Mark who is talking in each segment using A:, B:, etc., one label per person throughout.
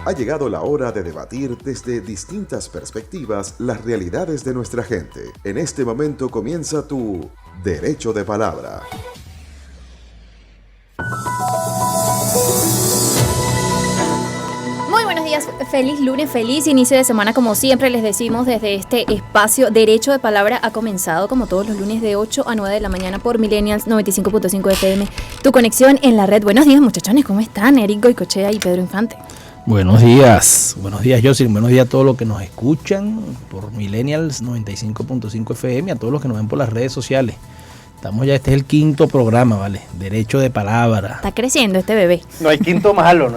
A: Ha llegado la hora de debatir desde distintas perspectivas las realidades de nuestra gente. En este momento comienza tu Derecho de Palabra.
B: Muy buenos días, feliz lunes, feliz inicio de semana. Como siempre les decimos desde este espacio, Derecho de Palabra ha comenzado como todos los lunes de 8 a 9 de la mañana por Millennials 95.5 FM. Tu conexión en la red. Buenos días, muchachones, ¿cómo están? Eric Goicoechea y Pedro Infante.
C: Buenos días Jocelyn, buenos días a todos los que nos escuchan por Millennials 95.5 FM, a todos los que nos ven por las redes sociales. Estamos ya, este es el quinto programa, ¿vale? Derecho de Palabra.
B: Está creciendo este bebé.
D: No hay quinto malo.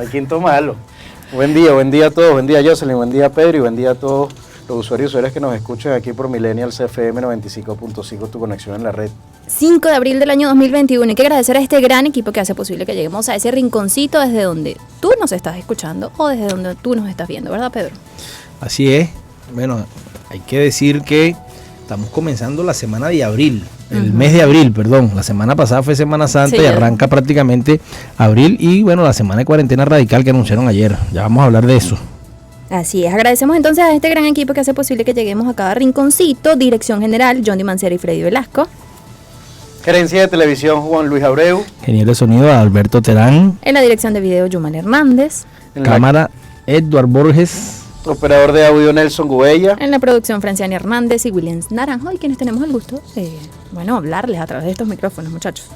D: Buen día a todos, buen día Jocelyn, buen día Pedro y buen día a todos los usuarios y usuarias que nos escuchan aquí por Millennials FM 95.5, tu conexión en la red.
B: 5 de abril del año 2021. Hay que agradecer a este gran equipo que hace posible que lleguemos a ese rinconcito desde donde tú nos estás escuchando o desde donde tú nos estás viendo, ¿verdad, Pedro?
C: Así es. Bueno, hay que decir que estamos comenzando la semana de abril, el mes de abril, perdón. La semana pasada fue Semana Santa, sí, y arranca prácticamente abril y bueno, la semana de cuarentena radical que anunciaron ayer. Ya vamos a hablar de eso.
B: Así es, agradecemos entonces a este gran equipo que hace posible que lleguemos a cada rinconcito. Dirección general, Johnny Mancera y Freddy Velasco.
D: Gerencia de televisión, Juan Luis Abreu.
C: Ingeniero de sonido, Alberto Terán.
B: En la dirección de video, Yumal Hernández.
C: En cámara, Edward Borges.
D: Operador de audio, Nelson Gubella.
B: En la producción, Franciani Hernández y Williams Naranjo, y quienes tenemos el gusto de, hablarles a través de estos micrófonos, muchachos.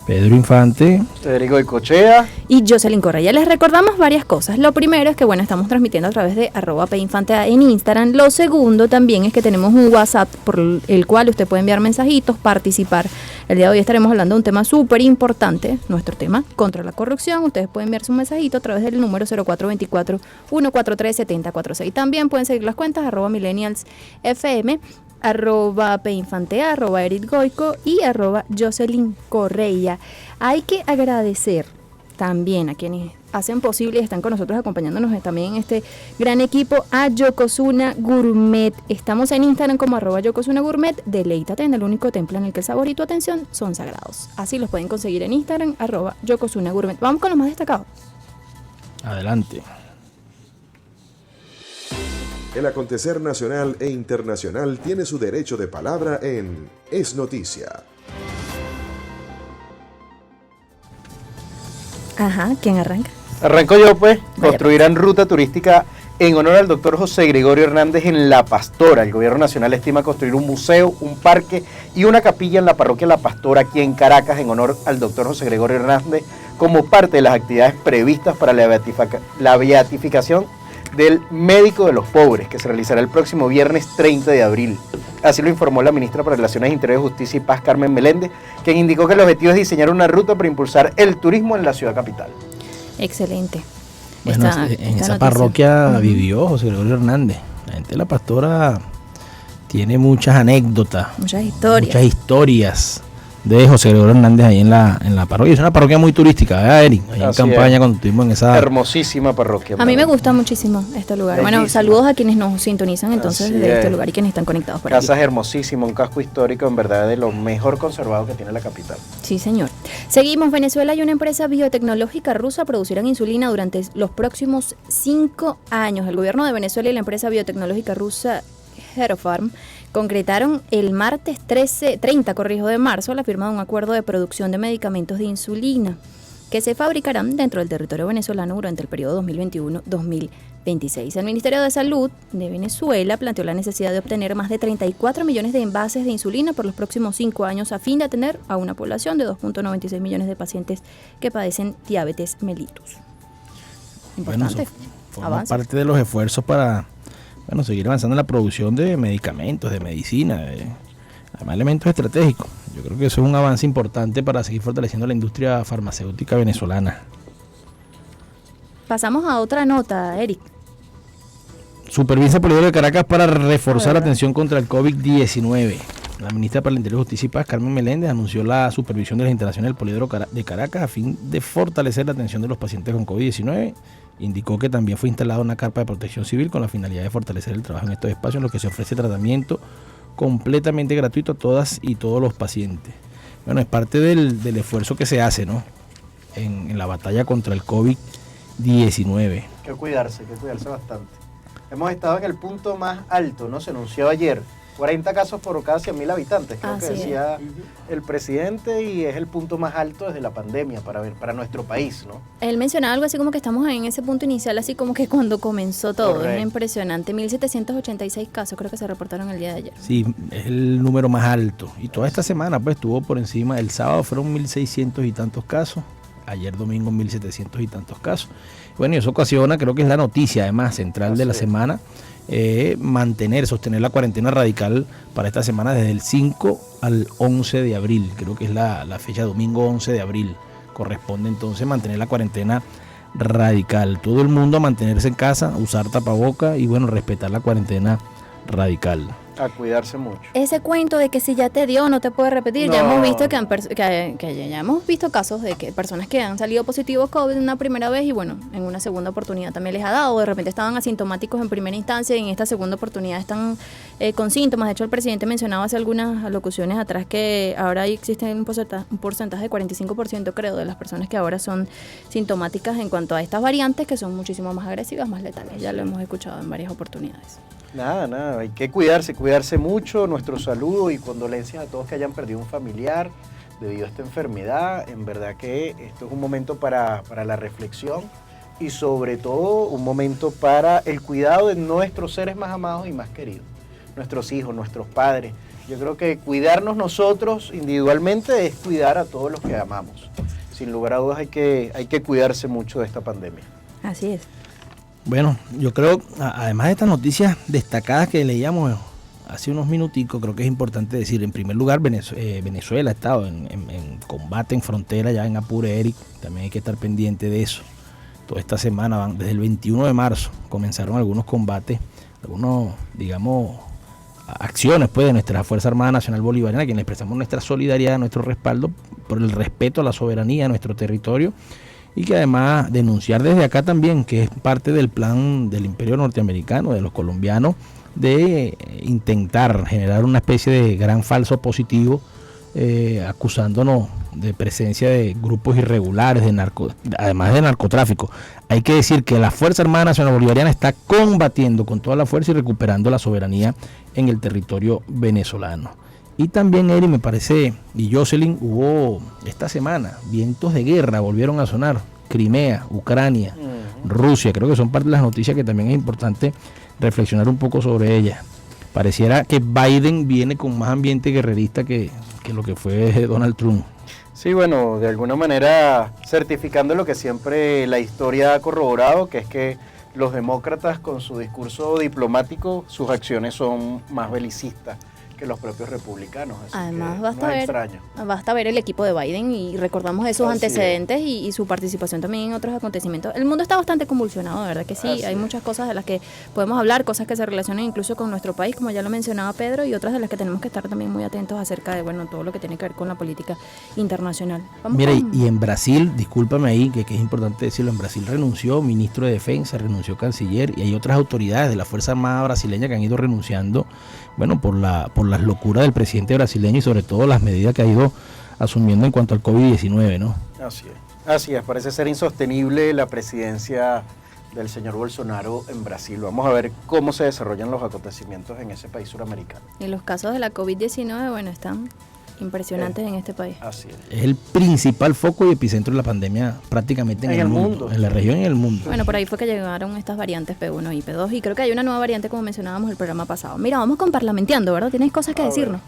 C: Pedro Infante,
D: Federico Goicoechea
B: y Jocelyn Correa. Les recordamos varias cosas. Lo primero es que estamos transmitiendo a través de @pinfante en Instagram. Lo segundo también es que tenemos un WhatsApp por el cual usted puede enviar mensajitos, participar. El día de hoy estaremos hablando de un tema súper importante, nuestro tema, contra la corrupción. Ustedes pueden enviarse un mensajito a través del número 0424-143-7046. También pueden seguir las cuentas @millennialsfm, @pinfantea, @Eric Goico y @Jocelyn Correa. Hay que agradecer también a quienes hacen posible y están con nosotros acompañándonos también en este gran equipo, a Yokozuna Gourmet. Estamos en Instagram como @Yokozuna Gourmet. Deleítate en el único templo en el que el sabor y tu atención son sagrados. Así los pueden conseguir en Instagram @Yokozuna Gourmet. Vamos con lo más destacado.
C: Adelante.
A: El acontecer nacional e internacional tiene su derecho de palabra en Es Noticia.
B: Ajá, ¿quién arranca?
D: Arranco yo pues. Construirán ruta turística en honor al doctor José Gregorio Hernández en La Pastora. El gobierno nacional estima construir un museo, un parque y una capilla en la parroquia La Pastora aquí en Caracas en honor al doctor José Gregorio Hernández como parte de las actividades previstas para la beatificación del médico de los pobres, que se realizará el próximo viernes 30 de abril. Así lo informó la ministra para Relaciones Interiores, Justicia y Paz, Carmen Meléndez, quien indicó que el objetivo es diseñar una ruta para impulsar el turismo en la ciudad capital.
B: Excelente.
C: Bueno, en esa parroquia vivió José Gregorio Hernández. La gente de La Pastora tiene muchas anécdotas, muchas historias de José Gregorio Hernández ahí en la parroquia. Es una parroquia muy turística, ¿verdad, Eric? Ahí en campaña cuando estuvimos en esa
D: hermosísima parroquia.
B: A mí me gusta muchísimo este lugar.
D: Bellísima.
B: Bueno, saludos a quienes nos sintonizan entonces desde este lugar y quienes están conectados por aquí.
D: Casas hermosísimo, un casco histórico en verdad de lo mejor conservado que tiene la capital.
B: Sí, señor. Seguimos. Venezuela y una empresa biotecnológica rusa producirán insulina durante los próximos 5 años. El gobierno de Venezuela y la empresa biotecnológica rusa Herofarm concretaron el martes 30 de marzo la firma de un acuerdo de producción de medicamentos de insulina que se fabricarán dentro del territorio venezolano durante el periodo 2021-2026. El Ministerio de Salud de Venezuela planteó la necesidad de obtener más de 34 millones de envases de insulina por los próximos 5 años a fin de atender a una población de 2.96 millones de pacientes que padecen diabetes mellitus. Importante.
C: Forma parte de los esfuerzos para seguir avanzando en la producción de medicamentos, de medicina, además elementos estratégicos. Yo creo que eso es un avance importante para seguir fortaleciendo la industria farmacéutica venezolana.
B: Pasamos a otra nota, Eric.
C: Supervisa el Poliedro de Caracas para reforzar la atención contra el COVID-19. La ministra para el Interior, Justicia y Paz, Carmen Meléndez, anunció la supervisión de las instalaciones del Poliedro de Caracas a fin de fortalecer la atención de los pacientes con COVID-19. Indicó que también fue instalada una carpa de protección civil con la finalidad de fortalecer el trabajo en estos espacios en los que se ofrece tratamiento completamente gratuito a todas y todos los pacientes. Bueno, es parte del esfuerzo que se hace, ¿no?, en la batalla contra el COVID-19.
D: que cuidarse bastante. Hemos estado en el punto más alto, ¿no? Se anunció ayer, 40 casos por cada 100.000 habitantes, creo que decía el presidente, y es el punto más alto desde la pandemia para nuestro país, ¿no?
B: Él mencionaba algo así como que estamos en ese punto inicial, así como que cuando comenzó todo.
D: Correcto.
B: Es impresionante, 1.786 casos creo que se reportaron el día de ayer.
C: Sí, es el número más alto. Y toda esta semana pues estuvo por encima. El sábado fueron 1.600 y tantos casos. Ayer domingo 1.700 y tantos casos. Bueno, y eso ocasiona, creo que es la noticia además central de la semana, sostener la cuarentena radical para esta semana desde el 5 al 11 de abril. Creo que es la fecha, domingo 11 de abril. Corresponde entonces mantener la cuarentena radical. Todo el mundo a mantenerse en casa, usar tapaboca y bueno, respetar la cuarentena radical.
D: A cuidarse mucho.
B: Ese cuento de que si ya te dio no te puede repetir, ya hemos visto ya hemos visto casos de que personas que han salido positivos COVID una primera vez y bueno, en una segunda oportunidad también les ha dado, de repente estaban asintomáticos en primera instancia y en esta segunda oportunidad están con síntomas. De hecho, el presidente mencionaba hace algunas locuciones atrás que ahora existe un porcentaje de 45% creo de las personas que ahora son sintomáticas en cuanto a estas variantes que son muchísimo más agresivas, más letales. Ya lo hemos escuchado en varias oportunidades.
D: Nada, hay que cuidarse mucho. Nuestro saludo y condolencias a todos que hayan perdido un familiar debido a esta enfermedad. En verdad que esto es un momento para la reflexión y sobre todo un momento para el cuidado de nuestros seres más amados y más queridos, nuestros hijos, nuestros padres. Yo creo que cuidarnos nosotros individualmente es cuidar a todos los que amamos. Sin lugar a dudas hay que cuidarse mucho de esta pandemia.
B: Así es.
C: Bueno, yo creo, además de estas noticias destacadas que leíamos hace unos minuticos, creo que es importante decir, en primer lugar, Venezuela ha estado en combate en frontera, ya en Apure, Eric, también hay que estar pendiente de eso. Toda esta semana, desde el 21 de marzo, comenzaron algunos combates, digamos, acciones pues de nuestra Fuerza Armada Nacional Bolivariana, a quienes expresamos nuestra solidaridad, nuestro respaldo por el respeto a la soberanía de nuestro territorio. Y que además denunciar desde acá también que es parte del plan del imperio norteamericano, de los colombianos, de intentar generar una especie de gran falso positivo, acusándonos de presencia de grupos irregulares, además de narcotráfico. Hay que decir que la Fuerza Armada Nacional Bolivariana está combatiendo con toda la fuerza y recuperando la soberanía en el territorio venezolano. Y también, Eri, me parece, y Jocelyn, hubo esta semana vientos de guerra, volvieron a sonar. Crimea, Ucrania, Rusia, creo que son parte de las noticias que también es importante reflexionar un poco sobre ellas. Pareciera que Biden viene con más ambiente guerrerista que lo que fue Donald Trump.
D: Sí, bueno, de alguna manera certificando lo que siempre la historia ha corroborado, que es que los demócratas con su discurso diplomático, sus acciones son más belicistas que los propios republicanos. Así
B: además
D: que
B: basta ver el equipo de Biden y recordamos esos antecedentes y su participación también en otros acontecimientos. El mundo está bastante convulsionado, de verdad que sí. Hay muchas cosas de las que podemos hablar, cosas que se relacionan incluso con nuestro país, como ya lo mencionaba Pedro, y otras de las que tenemos que estar también muy atentos acerca de todo lo que tiene que ver con la política internacional.
C: Mira, y en Brasil, discúlpame ahí, que es importante decirlo, en Brasil renunció ministro de Defensa, renunció canciller, y hay otras autoridades de la Fuerza Armada brasileña que han ido renunciando, bueno, por las locuras del presidente brasileño y sobre todo las medidas que ha ido asumiendo en cuanto al COVID-19, ¿no?
D: Así es, parece ser insostenible la presidencia del señor Bolsonaro en Brasil. Vamos a ver cómo se desarrollan los acontecimientos en ese país suramericano.
B: Y los casos de la COVID-19, bueno, están impresionantes en este país.
D: Así es.
C: Es el principal foco y epicentro de la pandemia prácticamente en el mundo, en la región y en el mundo.
B: Bueno, por ahí fue que llegaron estas variantes P1 y P2 y creo que hay una nueva variante como mencionábamos el programa pasado. Mira, vamos con Parlamenteando, ¿verdad? ¿Tienes cosas que decirnos?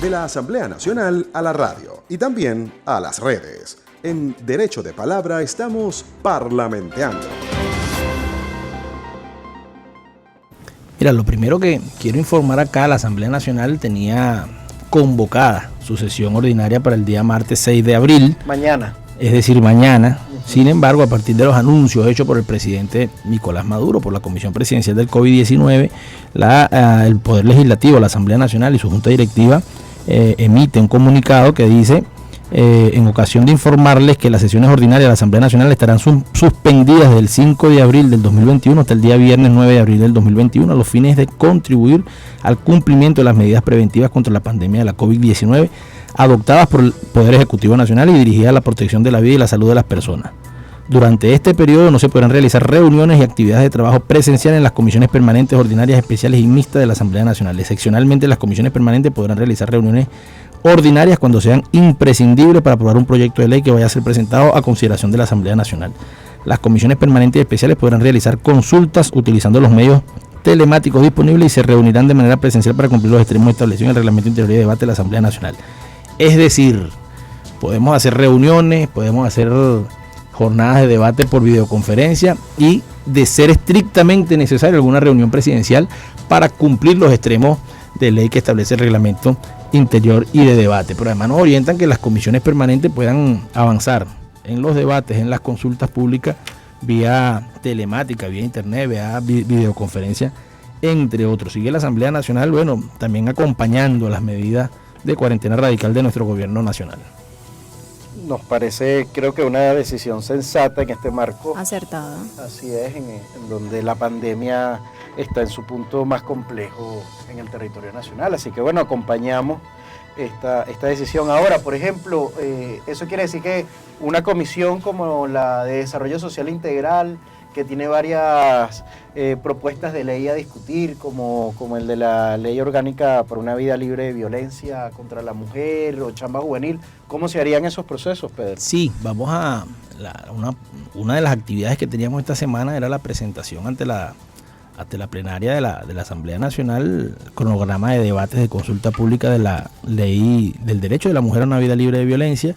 A: De la Asamblea Nacional a la radio y también a las redes. En Derecho de Palabra estamos parlamenteando.
C: Mira, lo primero que quiero informar acá, la Asamblea Nacional tenía convocada su sesión ordinaria para el día martes 6 de abril.
D: Mañana.
C: Es decir, mañana. Sin embargo, a partir de los anuncios hechos por el presidente Nicolás Maduro, por la Comisión Presidencial del COVID-19, el Poder Legislativo, la Asamblea Nacional y su Junta Directiva emite un comunicado que dice: en ocasión de informarles que las sesiones ordinarias de la Asamblea Nacional estarán suspendidas del 5 de abril del 2021 hasta el día viernes 9 de abril del 2021 a los fines de contribuir al cumplimiento de las medidas preventivas contra la pandemia de la COVID-19 adoptadas por el Poder Ejecutivo Nacional y dirigidas a la protección de la vida y la salud de las personas. Durante este periodo no se podrán realizar reuniones y actividades de trabajo presencial en las comisiones permanentes, ordinarias, especiales y mixtas de la Asamblea Nacional. Excepcionalmente, las comisiones permanentes podrán realizar reuniones ordinarias cuando sean imprescindibles para aprobar un proyecto de ley que vaya a ser presentado a consideración de la Asamblea Nacional. Las comisiones permanentes y especiales podrán realizar consultas utilizando los medios telemáticos disponibles y se reunirán de manera presencial para cumplir los extremos establecidos en el Reglamento Interior y de Debate de la Asamblea Nacional. Es decir, podemos hacer reuniones, podemos hacer jornadas de debate por videoconferencia y, de ser estrictamente necesario, alguna reunión presidencial para cumplir los extremos de ley que establece el Reglamento Interior y de Debate. Pero además nos orientan que las comisiones permanentes puedan avanzar en los debates, en las consultas públicas, vía telemática, vía internet, vía videoconferencia, entre otros. Sigue la Asamblea Nacional, bueno, también acompañando las medidas de cuarentena radical de nuestro gobierno nacional.
D: Nos parece, creo que una decisión sensata en este marco.
B: Acertada.
D: Así es, en donde la pandemia está en su punto más complejo en el territorio nacional. Así que bueno, acompañamos esta decisión. Ahora, por ejemplo, eso quiere decir que una comisión como la de Desarrollo Social Integral, que tiene varias propuestas de ley a discutir, como el de la Ley Orgánica por una Vida Libre de Violencia contra la Mujer o Chamba Juvenil, ¿cómo se harían esos procesos, Pedro?
C: Sí, vamos a... una de las actividades que teníamos esta semana era la presentación ante la plenaria de la Asamblea Nacional, cronograma de debates de consulta pública de la Ley del Derecho de la Mujer a una Vida Libre de Violencia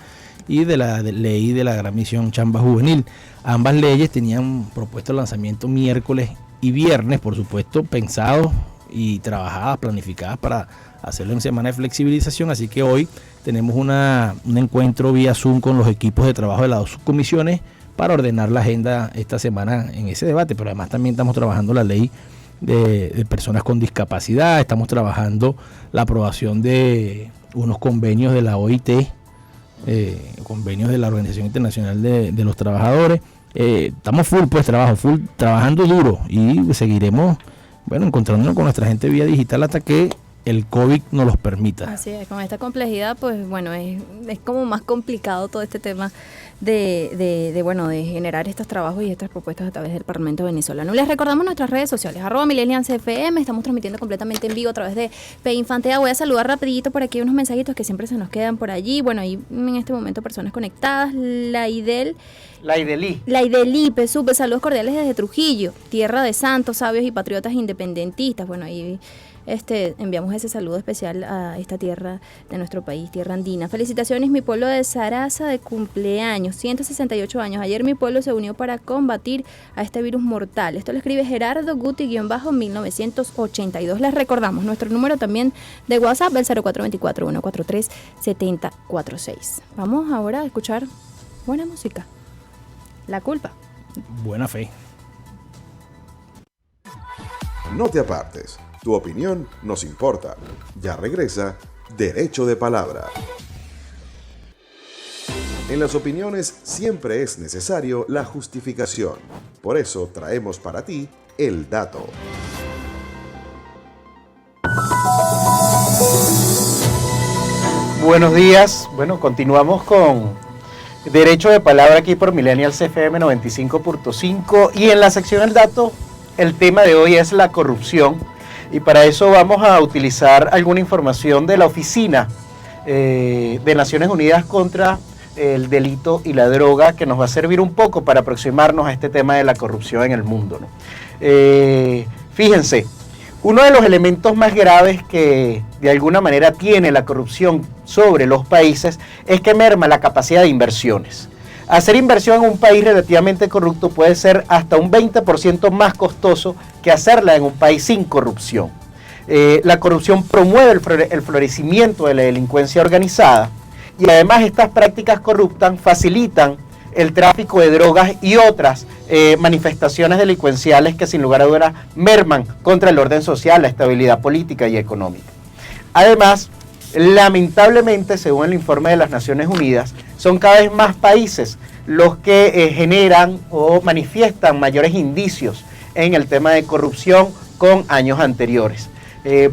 C: y de la ley de la Gran Misión Chamba Juvenil. Ambas leyes tenían propuesto el lanzamiento miércoles y viernes, por supuesto, pensados y trabajadas, planificadas para hacerlo en semana de flexibilización, así que hoy tenemos un encuentro vía Zoom con los equipos de trabajo de las dos subcomisiones para ordenar la agenda esta semana en ese debate, pero además también estamos trabajando la ley de personas con discapacidad, estamos trabajando la aprobación de unos convenios de la OIT, convenios de la Organización Internacional de los Trabajadores. Estamos full trabajando duro y seguiremos, bueno, encontrándonos con nuestra gente vía digital hasta que el COVID nos los permita.
B: Así es, con esta complejidad, pues bueno, es como más complicado todo este tema de generar estos trabajos y estas propuestas a través del Parlamento venezolano. Les recordamos nuestras redes sociales, @millennialsfm, estamos transmitiendo completamente en vivo a través de P Infantea. Voy a saludar rapidito por aquí unos mensajitos que siempre se nos quedan por allí. Bueno, ahí en este momento personas conectadas. La Idelí, Pesupe, saludos cordiales desde Trujillo, tierra de santos, sabios y patriotas independentistas. Bueno, ahí enviamos ese saludo especial a esta tierra de nuestro país, tierra andina. Felicitaciones, mi pueblo de Sarasa, de cumpleaños, 168 años. Ayer mi pueblo se unió para combatir a este virus mortal. Esto lo escribe Gerardo Guti-1982. Les recordamos nuestro número también de WhatsApp, el 0424-143-7046. Vamos ahora a escuchar buena música. La culpa.
C: Buena fe.
A: No te apartes. Tu opinión nos importa. Ya regresa Derecho de Palabra. En las opiniones siempre es necesario la justificación. Por eso traemos para ti el dato.
D: Buenos días. Bueno, continuamos con Derecho de Palabra aquí por Millennials FM 95.5 y en la sección El Dato, el tema de hoy es la corrupción. Y para eso vamos a utilizar alguna información de la Oficina de Naciones Unidas contra el Delito y la Droga, que nos va a servir un poco para aproximarnos a este tema de la corrupción en el mundo, ¿no? Fíjense, uno de los elementos más graves que de alguna manera tiene la corrupción sobre los países es que merma la capacidad de inversiones. Hacer inversión en un país relativamente corrupto puede ser hasta un 20% más costoso que hacerla en un país sin corrupción. La corrupción promueve el florecimiento de la delincuencia organizada y además estas prácticas corruptas facilitan el tráfico de drogas y otras manifestaciones delincuenciales que sin lugar a dudas merman contra el orden social, la estabilidad política y económica. Además, lamentablemente, según el informe de las Naciones Unidas, son cada vez más países los que generan o manifiestan mayores indicios en el tema de corrupción con años anteriores.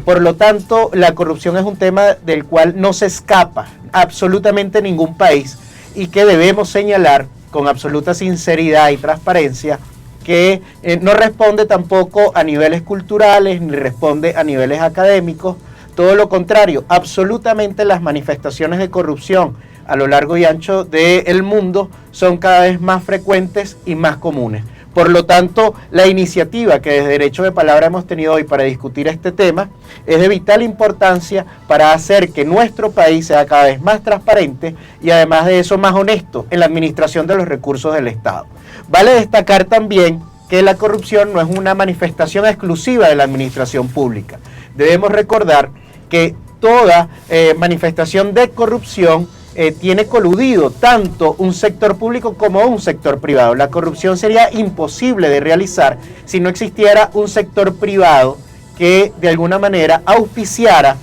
D: Por lo tanto, la corrupción es un tema del cual no se escapa absolutamente ningún país y que debemos señalar con absoluta sinceridad y transparencia que no responde tampoco a niveles culturales ni responde a niveles académicos. Todo lo contrario, absolutamente las manifestaciones de corrupción a lo largo y ancho del mundo son cada vez más frecuentes y más comunes. Por lo tanto, la iniciativa que desde Derecho de Palabra hemos tenido hoy para discutir este tema es de vital importancia para hacer que nuestro país sea cada vez más transparente y además de eso más honesto en la administración de los recursos del Estado. Vale destacar también que la corrupción no es una manifestación exclusiva de la administración pública. Debemos recordar que toda manifestación de corrupción tiene coludido tanto un sector público como un sector privado. La corrupción sería imposible de realizar si no existiera un sector privado que de alguna manera auspiciara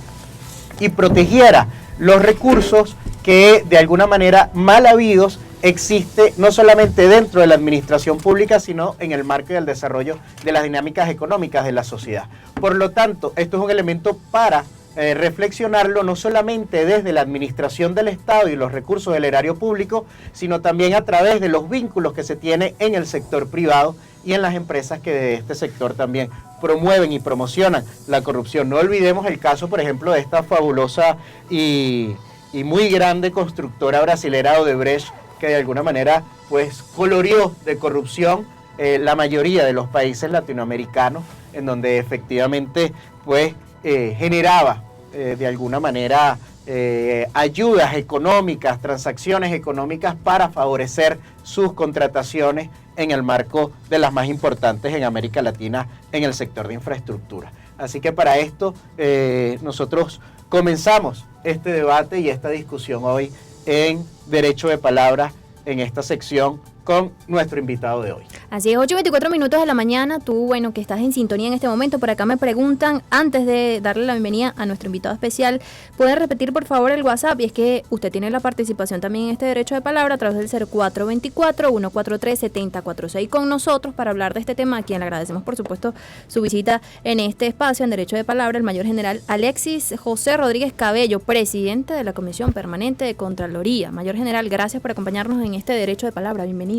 D: y protegiera los recursos que de alguna manera mal habidos existe no solamente dentro de la administración pública, sino en el marco del desarrollo de las dinámicas económicas de la sociedad. Por lo tanto, esto es un elemento para reflexionarlo no solamente desde la administración del Estado y los recursos del erario público, sino también a través de los vínculos que se tiene en el sector privado y en las empresas que de este sector también promueven y promocionan la corrupción. No olvidemos el caso, por ejemplo, de esta fabulosa y muy grande constructora brasilera Odebrecht, que de alguna manera pues colorió de corrupción la mayoría de los países latinoamericanos, en donde efectivamente pues generaba de alguna manera ayudas económicas, transacciones económicas para favorecer sus contrataciones en el marco de las más importantes en América Latina en el sector de infraestructura. Así que para esto nosotros comenzamos este debate y esta discusión hoy en Derecho de Palabra en esta sección con nuestro invitado de hoy.
B: Así es, 8:24 de la mañana, tú, bueno, que estás en sintonía en este momento, por acá me preguntan, antes de darle la bienvenida a nuestro invitado especial, ¿puede repetir por favor el WhatsApp? Y es que usted tiene la participación también en este Derecho de Palabra a través del 0424-143-7046 con nosotros para hablar de este tema, a quien le agradecemos por supuesto su visita en este espacio en Derecho de Palabra, el mayor general Alexis José Rodríguez Cabello, presidente de la Comisión Permanente de Contraloría. Mayor general, gracias por acompañarnos en este Derecho de Palabra, bienvenido.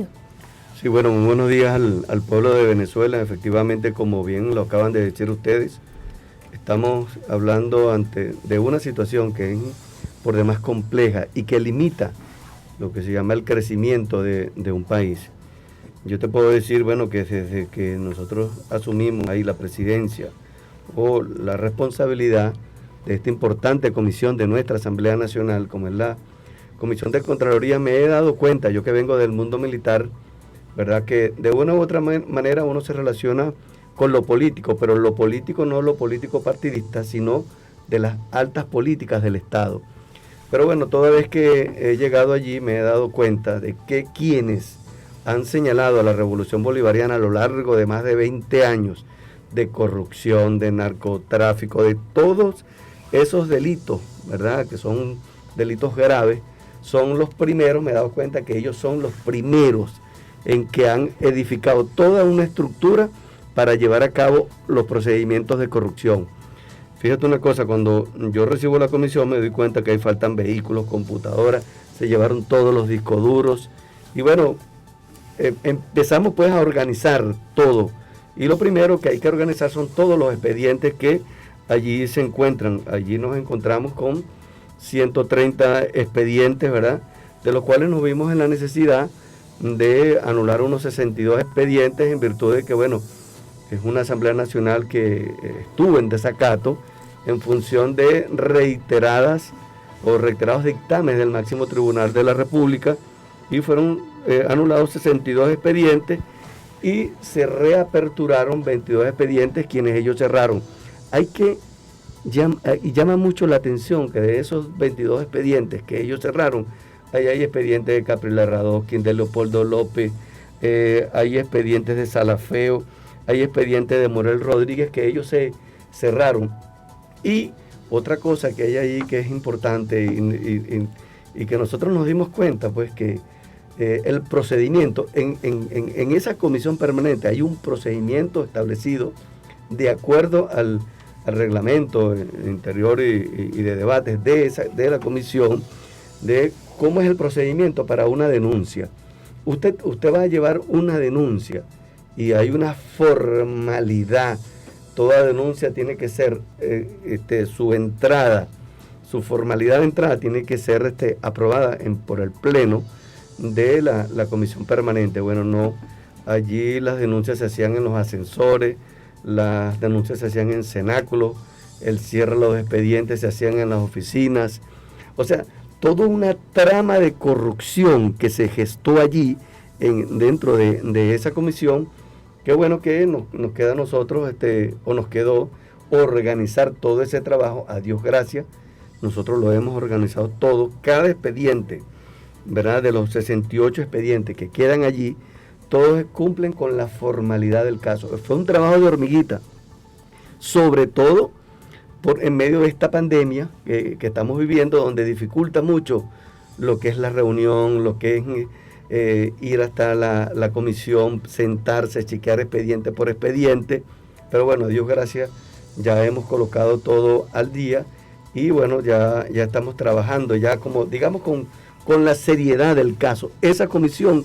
E: Sí, bueno, muy buenos días al pueblo de Venezuela. Efectivamente, como bien lo acaban de decir ustedes, estamos hablando de una situación que es por demás compleja y que limita lo que se llama el crecimiento de un país. Yo te puedo decir, bueno, que desde que nosotros asumimos ahí la presidencia o la responsabilidad de esta importante comisión de nuestra Asamblea Nacional, como es la Comisión de Contraloría, me he dado cuenta, yo que vengo del mundo militar, ¿verdad?, que de una u otra manera uno se relaciona con lo político, pero lo político no lo político partidista, sino de las altas políticas del Estado. Pero bueno, toda vez que he llegado allí me he dado cuenta de que quienes han señalado a la Revolución Bolivariana a lo largo de más de 20 años de corrupción, de narcotráfico, de todos esos delitos, ¿verdad?, que son delitos graves, son los primeros, me he dado cuenta que ellos son los primeros en que han edificado toda una estructura para llevar a cabo los procedimientos de corrupción. Fíjate una cosa, cuando yo recibo la comisión me doy cuenta que ahí faltan vehículos, computadoras, se llevaron todos los discos duros y bueno, empezamos pues a organizar todo. Y lo primero que hay que organizar son todos los expedientes que allí se encuentran. Allí nos encontramos con 130 expedientes, ¿verdad?, de los cuales nos vimos en la necesidad de anular unos 62 expedientes en virtud de que, bueno, es una Asamblea Nacional que estuvo en desacato en función de reiterados dictámenes del máximo tribunal de la República y fueron anulados 62 expedientes y se reaperturaron 22 expedientes quienes ellos cerraron. Y llama mucho la atención que de esos 22 expedientes que ellos cerraron, ahí hay expedientes de Caprila Radoskin, de Leopoldo López, hay expedientes de Salafeo, hay expedientes de Morel Rodríguez que ellos se cerraron. Y otra cosa que hay ahí que es importante y que nosotros nos dimos cuenta, pues que el procedimiento, en esa comisión permanente hay un procedimiento establecido de acuerdo al reglamento interior y de debates de la comisión, de cómo es el procedimiento para una denuncia. usted va a llevar una denuncia y hay una formalidad. Toda denuncia tiene que ser, su entrada, su formalidad de entrada tiene que ser aprobada por el pleno de la comisión permanente. Bueno, no, allí las denuncias se hacían en los ascensores, las denuncias se hacían en cenáculos, el cierre de los expedientes se hacían en las oficinas. O sea, toda una trama de corrupción que se gestó allí dentro de esa comisión. Qué bueno que nos queda a nosotros, o nos quedó organizar todo ese trabajo. A Dios gracias, nosotros lo hemos organizado todo. Cada expediente, ¿verdad? De los 68 expedientes que quedan allí, todos cumplen con la formalidad del caso. Fue un trabajo de hormiguita, sobre todo en medio de esta pandemia que estamos viviendo, donde dificulta mucho lo que es la reunión, lo que es ir hasta la comisión, sentarse, chequear expediente por expediente. Pero bueno, Dios gracias, ya hemos colocado todo al día y bueno, ya estamos trabajando ya como, digamos, con la seriedad del caso. Esa comisión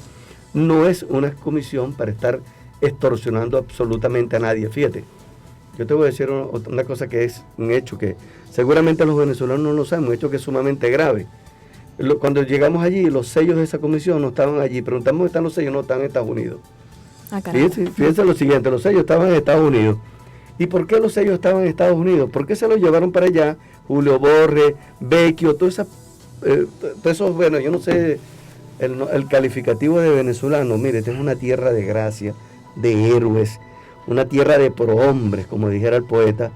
E: no es una comisión para estar extorsionando absolutamente a nadie. Fíjate, yo te voy a decir una cosa que es un hecho que seguramente los venezolanos no lo saben, un hecho que es sumamente grave. Cuando llegamos allí, los sellos de esa comisión no estaban allí. Preguntamos dónde están los sellos, no estaban en Estados Unidos. Fíjense lo siguiente, los sellos estaban en Estados Unidos. ¿Y por qué los sellos estaban en Estados Unidos? ¿Por qué se los llevaron para allá? Julio Borges, Vecchio, todo eso, bueno, yo no sé el calificativo de venezolano. Mire, esta es una tierra de gracia, de héroes, una tierra de prohombres, como dijera el poeta.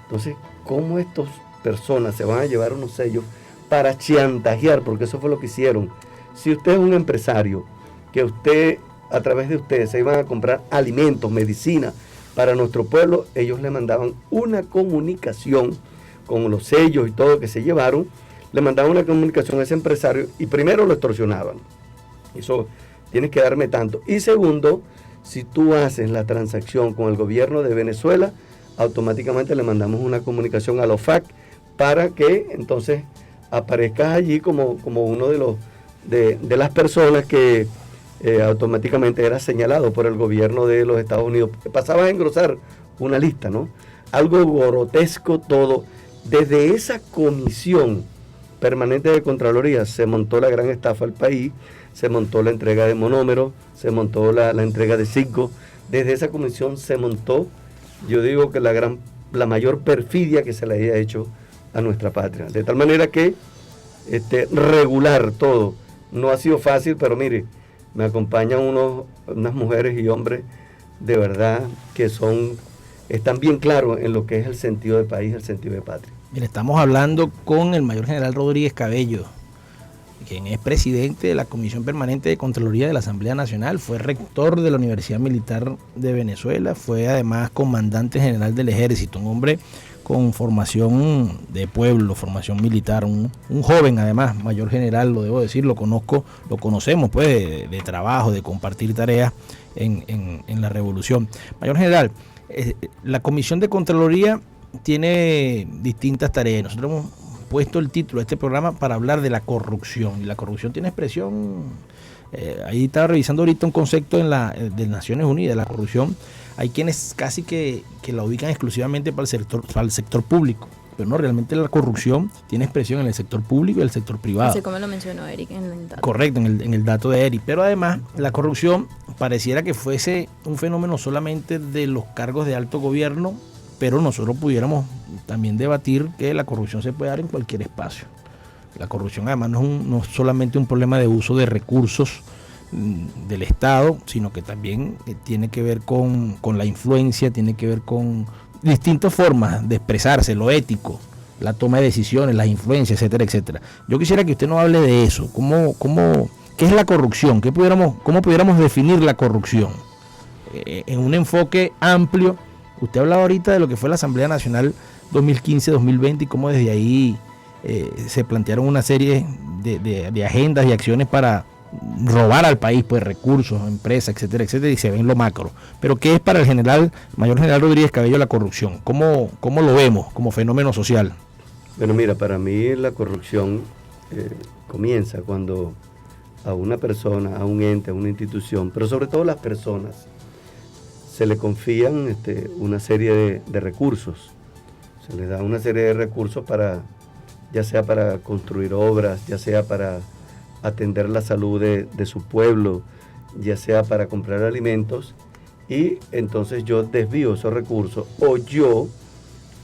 E: Entonces, ¿cómo estas personas se van a llevar unos sellos para chantajear? Porque eso fue lo que hicieron. Si usted es un empresario, que a través de usted se iban a comprar alimentos, medicina para nuestro pueblo, ellos le mandaban una comunicación con los sellos y todo que se llevaron, le mandaban una comunicación a ese empresario y primero lo extorsionaban. Eso, tienes que darme tanto. Y segundo, si tú haces la transacción con el gobierno de Venezuela, automáticamente le mandamos una comunicación a la OFAC para que entonces aparezcas allí como uno de las personas que automáticamente era señalado por el gobierno de los Estados Unidos. Pasaba a engrosar una lista, ¿no? Algo grotesco todo. Desde esa comisión permanente de Contraloría se montó la gran estafa al país, se montó la entrega de monómeros, se montó la entrega de CISGO. Desde esa comisión se montó, yo digo que la mayor perfidia que se le haya hecho a nuestra patria. De tal manera que regular todo no ha sido fácil, pero mire, me acompañan unas mujeres y hombres de verdad que están bien claros en lo que es el sentido de país, el sentido de patria.
C: Mira, estamos hablando con el mayor general Rodríguez Cabello, quien es presidente de la Comisión Permanente de Contraloría de la Asamblea Nacional, fue rector de la Universidad Militar de Venezuela, fue además comandante general del Ejército, un hombre con formación de pueblo, formación militar, un joven además, mayor general, lo debo decir, lo conocemos pues de trabajo, de compartir tareas en la revolución. Mayor general, la Comisión de Contraloría tiene distintas tareas. Nosotros hemos puesto el título de este programa para hablar de la corrupción, y la corrupción tiene expresión, ahí estaba revisando ahorita un concepto de Naciones Unidas, la corrupción. Hay quienes casi que la ubican exclusivamente para el sector público, pero no, realmente la corrupción tiene expresión en el sector público y el sector privado.
B: Así como lo mencionó Eric en el dato.
C: Correcto, en el dato de Eric. Pero además, la corrupción pareciera que fuese un fenómeno solamente de los cargos de alto gobierno, pero nosotros pudiéramos también debatir que la corrupción se puede dar en cualquier espacio. La corrupción además no es solamente un problema de uso de recursos del Estado, sino que también tiene que ver con la influencia, tiene que ver con distintas formas de expresarse, lo ético, la toma de decisiones, las influencias, etcétera, etcétera. Yo quisiera que usted nos hable de eso, ¿qué es la corrupción? ¿Cómo pudiéramos definir la corrupción? En un enfoque amplio. Usted hablaba ahorita de lo que fue la Asamblea Nacional 2015-2020 y cómo desde ahí se plantearon una serie de agendas y acciones para robar al país pues recursos, empresas, etcétera, etcétera, y se ve en lo macro. Pero ¿qué es para el mayor general Rodríguez Cabello la corrupción? ¿Cómo lo vemos como fenómeno social?
E: Bueno, mira, para mí la corrupción comienza cuando a una persona, a un ente, a una institución, pero sobre todo las personas, se le confían una serie de recursos. Se les da una serie de recursos para, ya sea para construir obras, ya sea para atender la salud de su pueblo, ya sea para comprar alimentos, y entonces yo desvío esos recursos o yo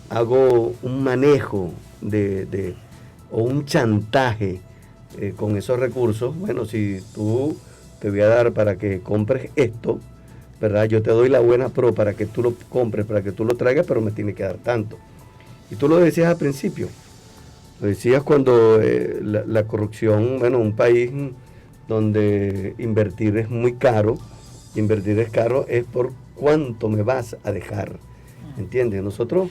E: hago un manejo o un chantaje con esos recursos. Bueno, si tú te voy a dar para que compres esto, ¿verdad? Yo te doy la buena pro para que tú lo compres, para que tú lo traigas, pero me tiene que dar tanto. Y tú lo decías al principio, lo decías cuando la corrupción, bueno, un país donde invertir es muy caro, invertir es caro, es por cuánto me vas a dejar, ¿entiendes? Nosotros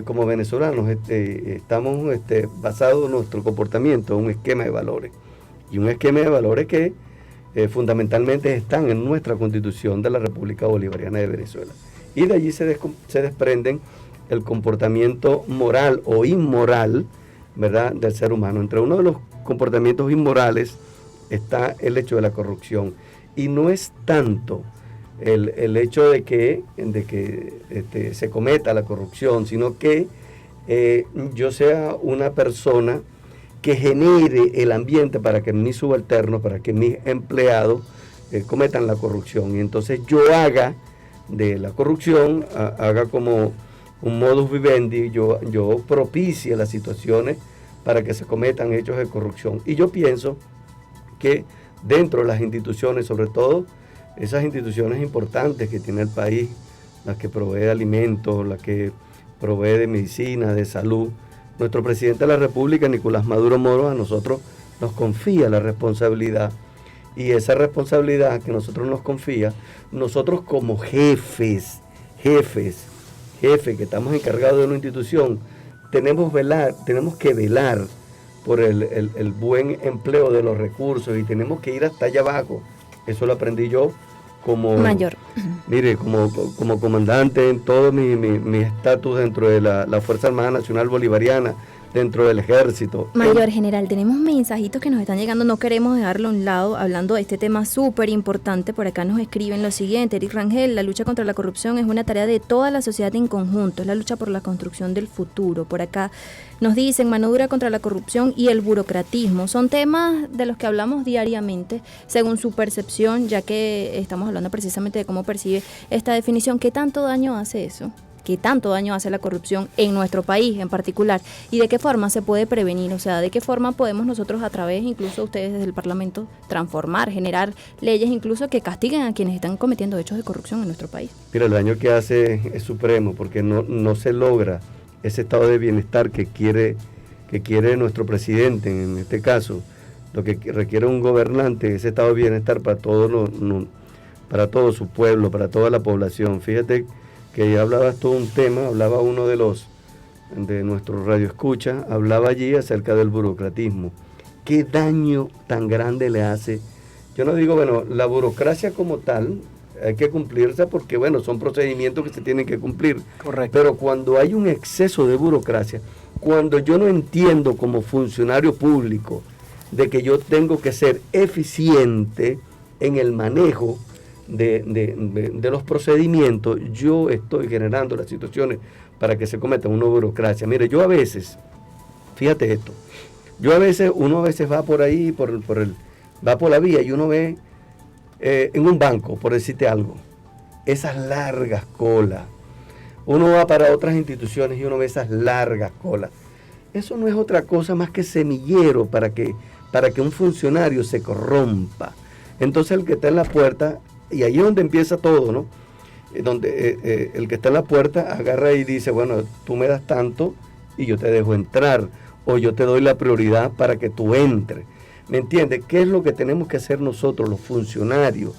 E: como venezolanos estamos basados en nuestro comportamiento en un esquema de valores, y un esquema de valores que fundamentalmente están en nuestra Constitución de la República Bolivariana de Venezuela, y de allí se desprenden el comportamiento moral o inmoral, ¿verdad?, del ser humano. Entre uno de los comportamientos inmorales está el hecho de la corrupción, y no es tanto el hecho de que se cometa la corrupción, sino que yo sea una persona que genere el ambiente para que mis subalternos, para que mis empleados cometan la corrupción, y entonces yo haga de la corrupción, haga como un modus vivendi, yo propicie las situaciones para que se cometan hechos de corrupción. Y yo pienso que dentro de las instituciones, sobre todo esas instituciones importantes que tiene el país, las que provee de alimentos, las que provee de medicina, de salud, nuestro presidente de la República, Nicolás Maduro Moro, a nosotros nos confía la responsabilidad, y esa responsabilidad que nosotros nos confía, nosotros como jefes que estamos encargados de una institución, tenemos que velar por el buen empleo de los recursos, y tenemos que ir hasta allá abajo. Eso lo aprendí yo como
B: mayor.
E: Mire, como comandante en todo mi estatus dentro de la Fuerza Armada Nacional Bolivariana, dentro del ejército.
B: Mayor general, tenemos mensajitos que nos están llegando, no queremos dejarlo a un lado, hablando de este tema súper importante. Por acá nos escriben lo siguiente: Eric Rangel, la lucha contra la corrupción es una tarea de toda la sociedad en conjunto, es la lucha por la construcción del futuro. Por acá nos dicen, mano dura contra la corrupción y el burocratismo, son temas de los que hablamos diariamente, según su percepción, ya que estamos hablando precisamente de cómo percibe esta definición. ¿Qué tanto daño hace eso? ¿Qué tanto daño hace la corrupción en nuestro país en particular? ¿Y de qué forma se puede prevenir? O sea, ¿de qué forma podemos nosotros, a través, incluso ustedes desde el Parlamento, transformar, generar leyes incluso que castiguen a quienes están cometiendo hechos de corrupción en nuestro país?
E: Mira, el daño que hace es supremo, porque no se logra ese estado de bienestar que quiere nuestro presidente, en este caso. Lo que requiere un gobernante, ese estado de bienestar para para todo su pueblo, para toda la población. Fíjate que ya hablabas tú un tema, hablaba uno de nuestros radioescuchas, hablaba allí acerca del burocratismo. ¿Qué daño tan grande le hace? Yo no digo, bueno, la burocracia como tal hay que cumplirse porque, bueno, son procedimientos que se tienen que cumplir.
D: Correcto.
E: Pero cuando hay un exceso de burocracia, cuando yo no entiendo como funcionario público de que yo tengo que ser eficiente en el manejo de los procedimientos, yo estoy generando las situaciones para que se cometa una burocracia. Mire, yo a veces, fíjate esto, uno a veces va por ahí, va por la vía, y uno ve en un banco, por decirte algo, esas largas colas. Uno va para otras instituciones y uno ve esas largas colas. Eso no es otra cosa más que semillero para que un funcionario se corrompa. Entonces el que está en la puerta, y ahí es donde empieza todo, ¿no? Donde el que está en la puerta agarra y dice, bueno, tú me das tanto y yo te dejo entrar, o yo te doy la prioridad para que tú entres. ¿Me entiendes? ¿Qué es lo que tenemos que hacer nosotros, los funcionarios?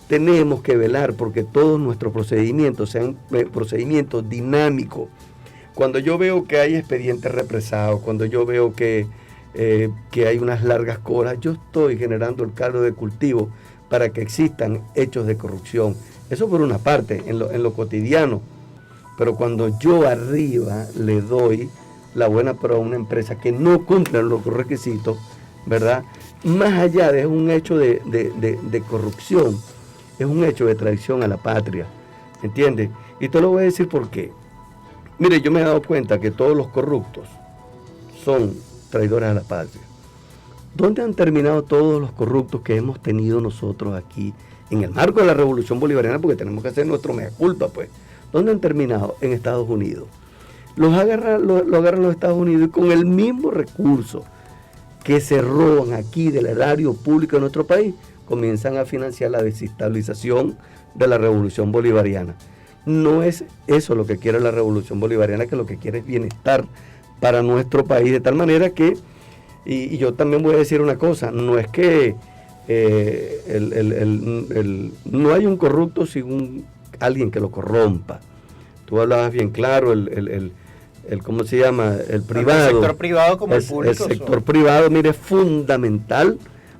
E: Tenemos que velar porque todos nuestros procedimientos sean procedimientos dinámicos. Cuando yo veo que hay expedientes represados, cuando yo veo que hay unas largas colas, yo estoy generando el caldo de cultivo para que existan hechos de corrupción. Eso por una parte, en lo cotidiano. Pero cuando yo arriba le doy la buena pro a una empresa que no cumple los requisitos, ¿verdad? más allá de un hecho de corrupción, es un hecho de traición a la patria, ¿entiendes? Y te lo voy a decir por qué. Mire, yo me he dado cuenta que todos los corruptos son traidores a la patria. ¿Dónde han terminado todos los corruptos que hemos tenido nosotros aquí en el marco de la Revolución Bolivariana? Porque tenemos que hacer nuestro mea culpa, pues. ¿Dónde han terminado? En Estados Unidos. Lo agarran los Estados Unidos y con el mismo recurso que se roban aquí del erario público de nuestro país, comienzan a financiar la desestabilización de la Revolución Bolivariana. No es eso lo que quiere la Revolución Bolivariana, que lo que quiere es bienestar para nuestro país, de tal manera que, y yo también voy a decir una cosa, no es que no hay un corrupto sin alguien que lo corrompa. Tú hablabas bien claro, ¿cómo se llama? El privado.
D: El sector privado como el público.
E: El sector privado, mire, es fundamental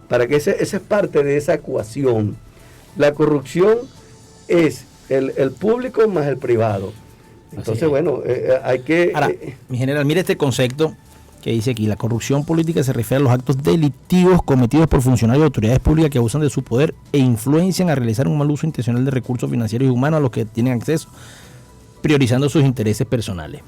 E: para que esa es parte de esa ecuación. La corrupción es el público más el privado. Entonces, bueno, hay que...
C: Ahora, mi general, mire este concepto que dice aquí: la corrupción política se refiere a los actos delictivos cometidos por funcionarios de autoridades públicas que abusan de su poder e influencian a realizar un mal uso intencional de recursos financieros y humanos a los que tienen acceso, priorizando sus intereses personales.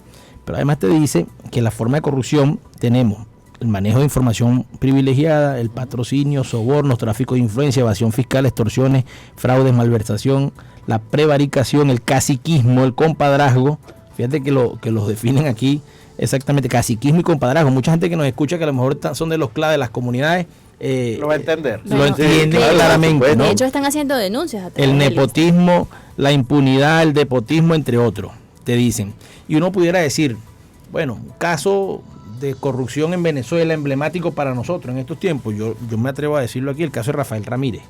C: Pero además te dice que la forma de corrupción tenemos el manejo de información privilegiada, el patrocinio, sobornos, tráfico de influencia, evasión fiscal, extorsiones, fraudes, malversación, la prevaricación, el caciquismo, el compadrazgo. Fíjate que los definen aquí exactamente, caciquismo y compadrazgo. Mucha gente que nos escucha, que a lo mejor son de los claves de las comunidades,
D: lo va a entender.
C: Lo entienden claramente, ¿no?
B: De hecho, están haciendo denuncias a través
C: El
B: del
C: nepotismo, la impunidad, el despotismo, entre otros, te dicen. Y uno pudiera decir, bueno, un caso de corrupción en Venezuela emblemático para nosotros en estos tiempos, yo me atrevo a decirlo aquí, el caso de Rafael Ramírez.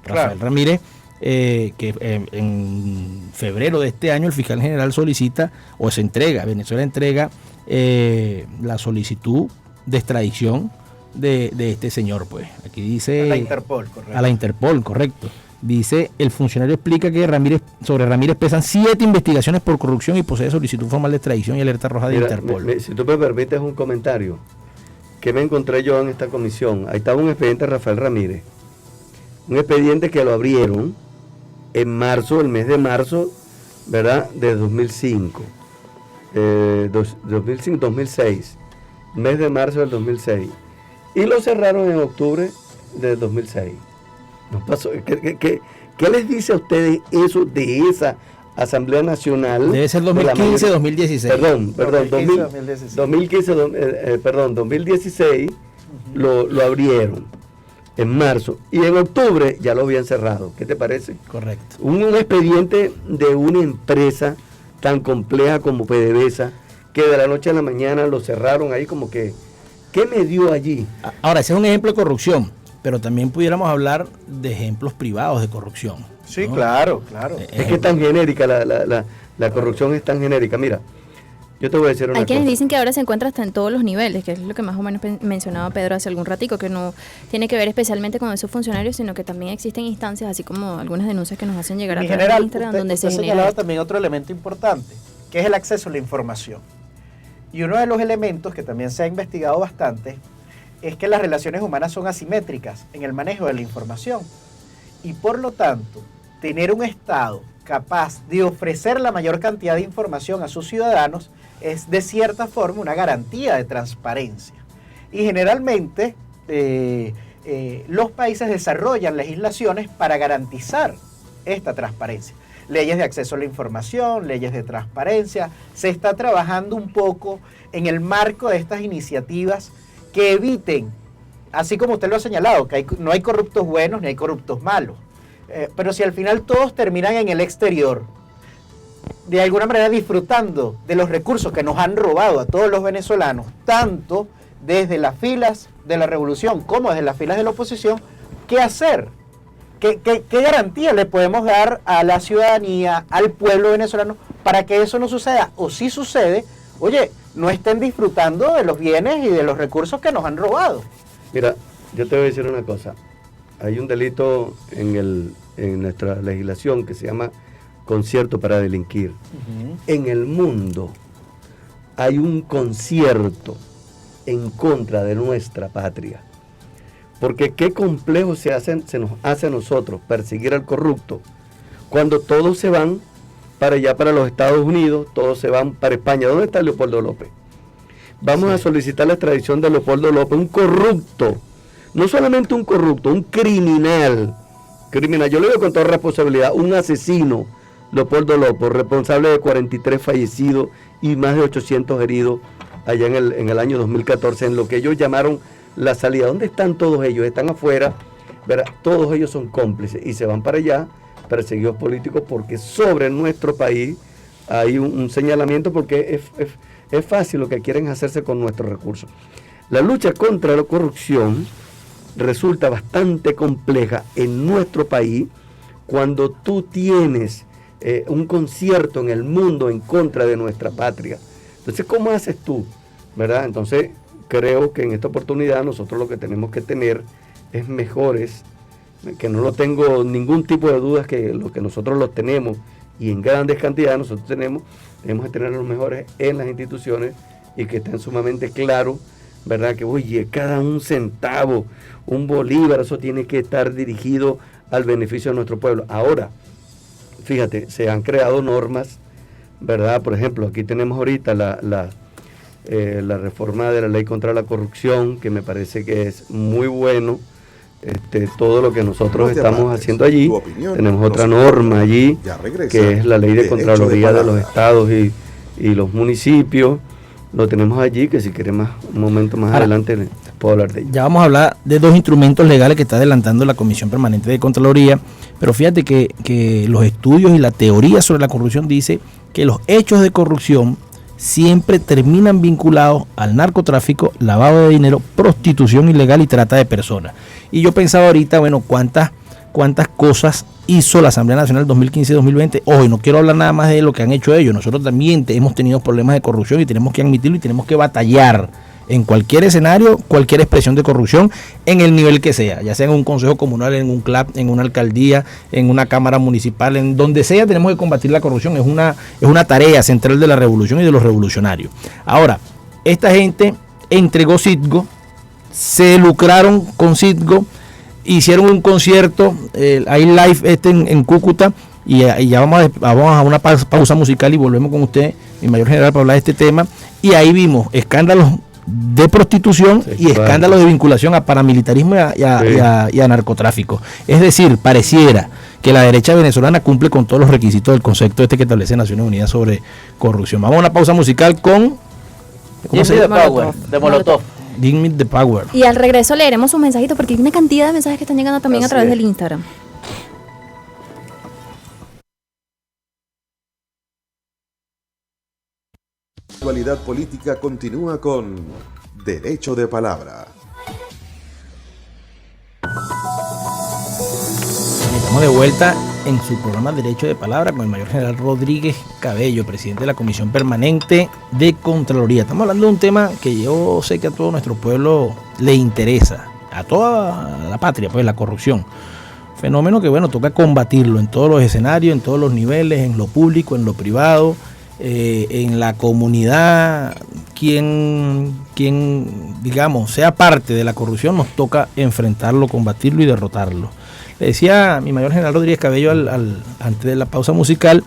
C: Rafael Ramírez, que en febrero de este año el fiscal general solicita, o se entrega, Venezuela entrega la solicitud de extradición de este señor, pues. Aquí dice...
D: A la Interpol, correcto.
C: A la Interpol, correcto. Dice, el funcionario explica que sobre Ramírez pesan 7 investigaciones por corrupción y posee solicitud formal de extradición y alerta roja de Interpol.
E: Si tú me permites un comentario, ¿qué me encontré yo en esta comisión? Ahí estaba un expediente de Rafael Ramírez, un expediente que lo abrieron en marzo, el mes de marzo, ¿verdad?, de 2005, 2006, mes de marzo del 2006, y lo cerraron en octubre del 2006. No pasó. ¿Qué les dice a ustedes eso de esa Asamblea Nacional?
C: Debe ser 2015, 2016.
E: Perdón, 2016 lo abrieron en marzo y en octubre ya lo habían cerrado. ¿Qué te parece?
C: Correcto.
E: Un expediente de una empresa tan compleja como PDVSA, que de la noche a la mañana lo cerraron ahí como que, ¿qué me dio allí?
C: Ahora, ese es un ejemplo de corrupción, pero también pudiéramos hablar de ejemplos privados de corrupción, ¿no?
D: Sí, claro.
E: Es que es tan genérica, la corrupción es tan genérica. Mira, yo te voy a decir una cosa.
B: Hay quienes dicen que ahora se encuentra hasta en todos los niveles, que es lo que más o menos mencionaba Pedro hace algún ratico, que no tiene que ver especialmente con esos funcionarios, sino que también existen instancias, así como algunas denuncias que nos hacen llegar a través de Instagram, donde se genera
D: señalaba también otro elemento importante, que es el acceso a la información. Y uno de los elementos que también se ha investigado bastante es que las relaciones humanas son asimétricas en el manejo de la información. Y por lo tanto, tener un Estado capaz de ofrecer la mayor cantidad de información a sus ciudadanos es de cierta forma una garantía de transparencia. Y generalmente los países desarrollan legislaciones para garantizar esta transparencia. Leyes de acceso a la información, leyes de transparencia. Se está trabajando un poco en el marco de estas iniciativas que eviten, así como usted lo ha señalado, que no hay corruptos buenos ni hay corruptos malos. Pero si al final todos terminan en el exterior, de alguna manera disfrutando de los recursos que nos han robado a todos los venezolanos, tanto desde las filas de la revolución como desde las filas de la oposición, ¿qué hacer? ¿Qué garantía le podemos dar a la ciudadanía, al pueblo venezolano, para que eso no suceda? O si sucede, oye, no estén disfrutando de los bienes y de los recursos que nos han robado.
E: Mira, yo te voy a decir una cosa. Hay un delito en nuestra legislación que se llama concierto para delinquir. En el mundo hay un concierto en contra de nuestra patria. Porque qué complejo se nos hace a nosotros perseguir al corrupto cuando todos se van para allá, para los Estados Unidos, todos se van para España. ¿Dónde está Leopoldo López? Vamos a solicitar la extradición de Leopoldo López, un corrupto, no solamente un corrupto, un criminal, yo lo digo con toda responsabilidad, un asesino, Leopoldo López, responsable de 43 fallecidos y más de 800 heridos allá en el año 2014, en lo que ellos llamaron la salida. ¿Dónde están todos ellos? Están afuera, ¿verdad? Todos ellos son cómplices y se van para allá, perseguidos políticos, porque sobre nuestro país hay un señalamiento, porque es fácil lo que quieren hacerse con nuestros recursos. La lucha contra la corrupción resulta bastante compleja en nuestro país cuando tú tienes un concierto en el mundo en contra de nuestra patria. Entonces, ¿cómo haces tú? ¿Verdad? Entonces, creo que en esta oportunidad nosotros lo que tenemos que tener es mejores, que no lo tengo ningún tipo de dudas que lo que nosotros lo tenemos, y en grandes cantidades nosotros tenemos que tener los mejores en las instituciones y que estén sumamente claros, ¿verdad? Que oye, cada un centavo, un bolívar, eso tiene que estar dirigido al beneficio de nuestro pueblo. Ahora, fíjate, se han creado normas, ¿verdad? Por ejemplo, aquí tenemos ahorita la reforma de la ley contra la corrupción, que me parece que es muy bueno. Todo lo que nosotros estamos haciendo allí, tenemos otra norma allí, que es la ley de Contraloría de los estados y los municipios, lo tenemos allí, que si queremos un momento más adelante puedo hablar de ello.
C: Ya vamos a hablar de dos instrumentos legales que está adelantando la Comisión Permanente de Contraloría, pero fíjate que los estudios y la teoría sobre la corrupción dice que los hechos de corrupción siempre terminan vinculados al narcotráfico, lavado de dinero, prostitución ilegal y trata de personas. Y yo pensaba ahorita, bueno, cuántas cosas hizo la Asamblea Nacional 2015-2020. Hoy no quiero hablar nada más de lo que han hecho ellos. Nosotros también hemos tenido problemas de corrupción y tenemos que admitirlo y tenemos que batallar en cualquier escenario, cualquier expresión de corrupción, en el nivel que sea, ya sea en un consejo comunal, en un CLAP, en una alcaldía, en una cámara municipal, en donde sea tenemos que combatir la corrupción. Es una tarea central de la revolución y de los revolucionarios. Ahora, esta gente entregó Citgo, se lucraron con Citgo, hicieron un concierto, hay live en Cúcuta, y ya vamos a una pausa musical y volvemos con usted, mi mayor general, para hablar de este tema. Y ahí vimos escándalos de prostitución y escándalos de vinculación a paramilitarismo y a narcotráfico. Es decir, pareciera que la derecha venezolana cumple con todos los requisitos del concepto que establece Naciones Unidas sobre corrupción. Vamos a una pausa musical con
D: Give Me the Power, de Molotov.
C: Give Me the Power.
B: Y al regreso leeremos sus mensajitos, porque hay una cantidad de mensajes que están llegando también a través del Instagram.
A: La actualidad política continúa con Derecho de Palabra.
C: Estamos de vuelta en su programa Derecho de Palabra con el mayor general Rodríguez Cabello, presidente de la Comisión Permanente de Contraloría. Estamos hablando de un tema que yo sé que a todo nuestro pueblo le interesa, a toda la patria, pues la corrupción. Fenómeno que, bueno, toca combatirlo en todos los escenarios, en todos los niveles, en lo público, en lo privado, en la comunidad. Quien digamos sea parte de la corrupción, nos toca enfrentarlo, combatirlo y derrotarlo. Le decía mi mayor general Rodríguez Cabello antes de la pausa musical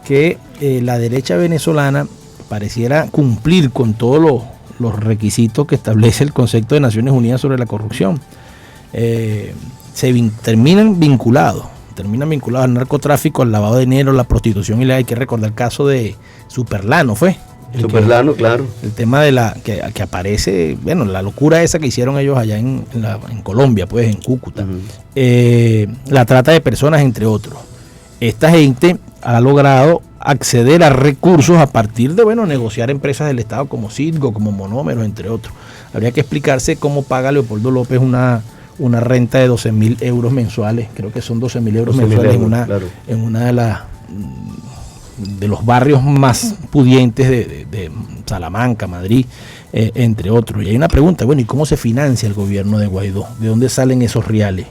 C: que la derecha venezolana pareciera cumplir con todos los requisitos que establece el concepto de Naciones Unidas sobre la corrupción. Terminan vinculados al narcotráfico, al lavado de dinero, la prostitución ilegal. Hay que recordar el caso de Superlano, ¿fue?
E: Superlano, claro.
C: El tema de que aparece, bueno, la locura esa que hicieron ellos allá en Colombia, pues en Cúcuta. La trata de personas, entre otros. Esta gente ha logrado acceder a recursos a partir de, bueno, negociar empresas del Estado como Citgo, como Monómeros, entre otros. Habría que explicarse cómo paga Leopoldo López una renta de 12.000 euros mensuales. Creo que son 12.000 euros mensuales en una de los barrios más pudientes de Salamanca, Madrid, entre otros. Y hay una pregunta, bueno, ¿y cómo se financia el gobierno de Guaidó? ¿De dónde salen esos reales?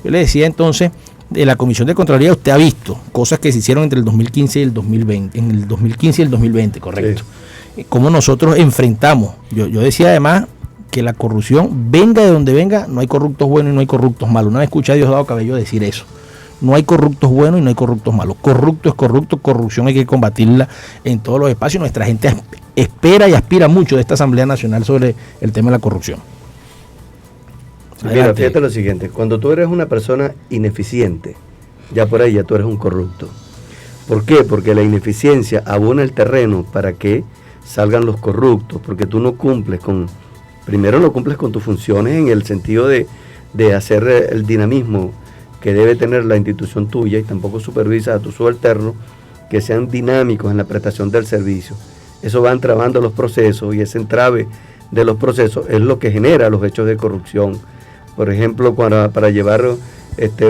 C: Yo le decía entonces, de la Comisión de Contraloría usted ha visto cosas que se hicieron entre el 2015 y el 2020, en el 2015 y el 2020, correcto. Sí. ¿Cómo nosotros enfrentamos? Yo decía además, que la corrupción, venga de donde venga, no hay corruptos buenos y no hay corruptos malos. Una vez escuché a Diosdado Cabello decir eso. No hay corruptos buenos y no hay corruptos malos. Corrupto es corrupto, corrupción hay que combatirla en todos los espacios. Nuestra gente espera y aspira mucho de esta Asamblea Nacional sobre el tema de la corrupción.
E: Mira, fíjate lo siguiente, cuando tú eres una persona ineficiente, ya por ahí ya tú eres un corrupto. ¿Por qué? Porque la ineficiencia abona el terreno para que salgan los corruptos, porque tú no cumples primero no cumples con tus funciones en el sentido de hacer el dinamismo que debe tener la institución tuya, y tampoco supervisas a tus subalternos que sean dinámicos en la prestación del servicio. Eso va entrabando los procesos, y ese entrave de los procesos es lo que genera los hechos de corrupción. Por ejemplo, para llevar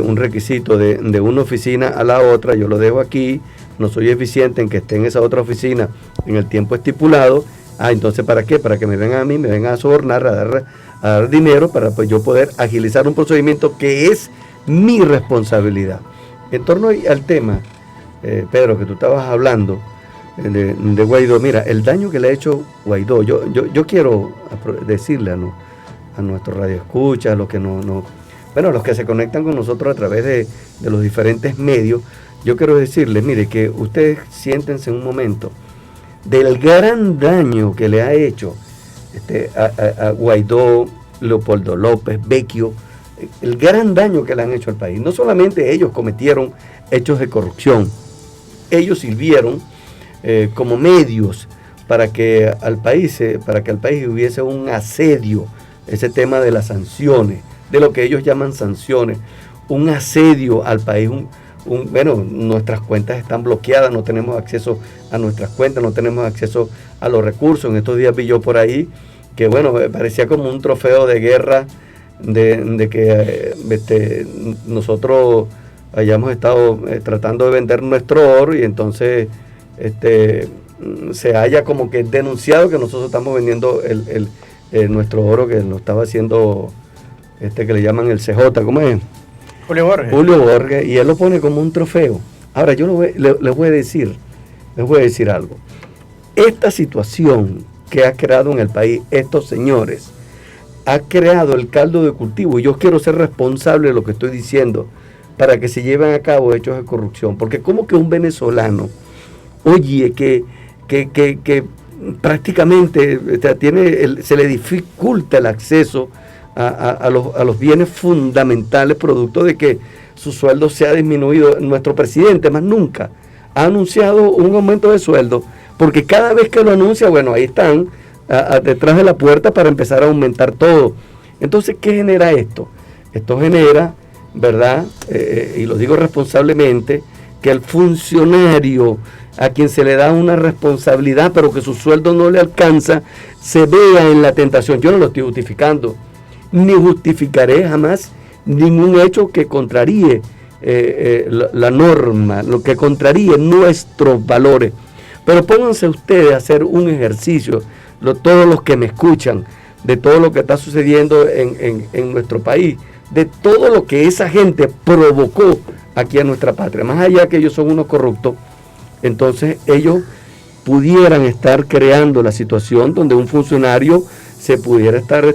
E: un requisito de una oficina a la otra, yo lo dejo aquí, no soy eficiente en que esté en esa otra oficina en el tiempo estipulado. Entonces, ¿para qué? Para que me vengan a mí, me vengan a sobornar, a dar dinero para pues yo poder agilizar un procedimiento que es mi responsabilidad. En torno al tema, Pedro, que tú estabas hablando de Guaidó, mira, el daño que le ha hecho Guaidó, yo quiero decirle a nuestros radioescuchas, a los que los que se conectan con nosotros a través de los diferentes medios, yo quiero decirles, mire, que ustedes siéntense un momento del gran daño que le ha hecho a Guaidó, Leopoldo López, Vecchio, el gran daño que le han hecho al país. No solamente ellos cometieron hechos de corrupción, ellos sirvieron como medios para que al país hubiese un asedio, ese tema de las sanciones, de lo que ellos llaman sanciones, un asedio al país, nuestras cuentas están bloqueadas, no tenemos acceso a nuestras cuentas, no tenemos acceso a los recursos. En estos días vi yo por ahí que, parecía como un trofeo de guerra de que nosotros hayamos estado tratando de vender nuestro oro, y entonces se haya como que denunciado que nosotros estamos vendiendo nuestro oro, que lo estaba haciendo que le llaman el CJ, ¿cómo es? Julio Borges, y él lo pone como un trofeo. Ahora, yo les voy a decir algo. Esta situación que ha creado en el país estos señores ha creado el caldo de cultivo, y yo quiero ser responsable de lo que estoy diciendo para que se lleven a cabo hechos de corrupción. Porque como que un venezolano, oye, que prácticamente se le dificulta el acceso a los bienes fundamentales, producto de que su sueldo se ha disminuido. Nuestro presidente más nunca ha anunciado un aumento de sueldo, porque cada vez que lo anuncia, ahí están detrás de la puerta para empezar a aumentar todo. Entonces, ¿qué genera esto? Esto genera, ¿verdad? Y lo digo responsablemente, que el funcionario a quien se le da una responsabilidad, pero que su sueldo no le alcanza, se vea en la tentación. Yo no lo estoy justificando, ni justificaré jamás ningún hecho que contraríe la norma, lo que contraríe nuestros valores. Pero pónganse ustedes a hacer un ejercicio, todos los que me escuchan, de todo lo que está sucediendo en nuestro país, de todo lo que esa gente provocó aquí a nuestra patria. Más allá que ellos son unos corruptos, entonces ellos pudieran estar creando la situación donde un funcionario se pudiera estar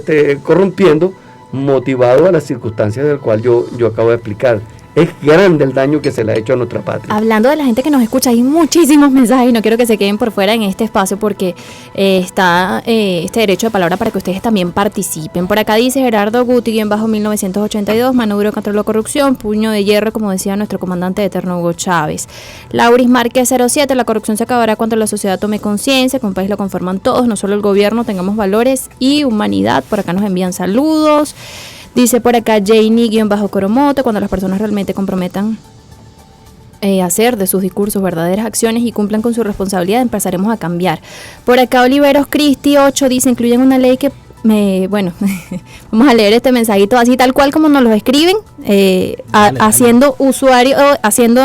E: corrompiendo, motivado a las circunstancias del cual yo acabo de explicar. Es grande el daño que se le ha hecho a nuestra patria.
B: Hablando de la gente que nos escucha, hay muchísimos mensajes y no quiero que se queden por fuera en este espacio, porque está este derecho de palabra para que ustedes también participen. Por acá dice Gerardo Guti, bajo 1982, mano dura contra la corrupción, puño de hierro, como decía nuestro comandante eterno Hugo Chávez. Lauris Márquez 07, la corrupción se acabará cuando la sociedad tome conciencia, que un país lo conforman todos, no solo el gobierno, tengamos valores y humanidad. Por acá nos envían saludos. Dice por acá Janie-Coromoto, cuando las personas realmente comprometan hacer de sus discursos verdaderas acciones y cumplan con su responsabilidad, empezaremos a cambiar. Por acá Oliveros Cristi 8 dice, incluyen una ley que vamos a leer este mensajito así tal cual como nos lo escriben, haciendo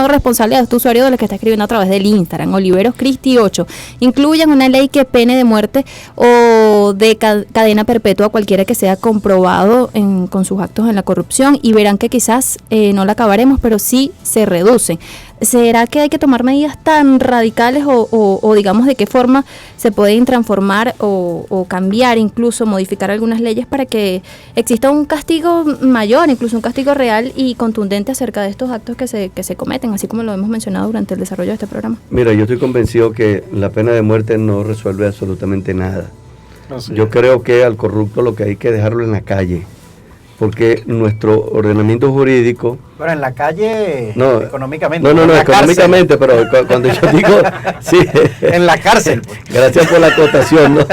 B: responsable a este usuario de lo que está escribiendo a través del Instagram. Oliveros Cristi 8, incluyan una ley que pene de muerte o de cadena perpetua a cualquiera que sea comprobado con sus actos en la corrupción, y verán que quizás no la acabaremos, pero sí se reduce. ¿será que hay que tomar medidas tan radicales o digamos de qué forma se pueden transformar o cambiar, incluso modificar algunas leyes para que exista un castigo mayor, incluso un castigo real y contundente acerca de estos actos que se cometen, así como lo hemos mencionado durante el desarrollo de este programa?
E: Mira, yo estoy convencido que la pena de muerte no resuelve absolutamente nada. Yo creo que al corrupto lo que hay que dejarlo en la calle, porque nuestro ordenamiento jurídico...
D: Bueno, en la calle,
E: no,
D: económicamente.
E: No, económicamente, pero cuando yo digo... sí,
D: en la cárcel. Pues.
E: Gracias por la acotación. ¿No?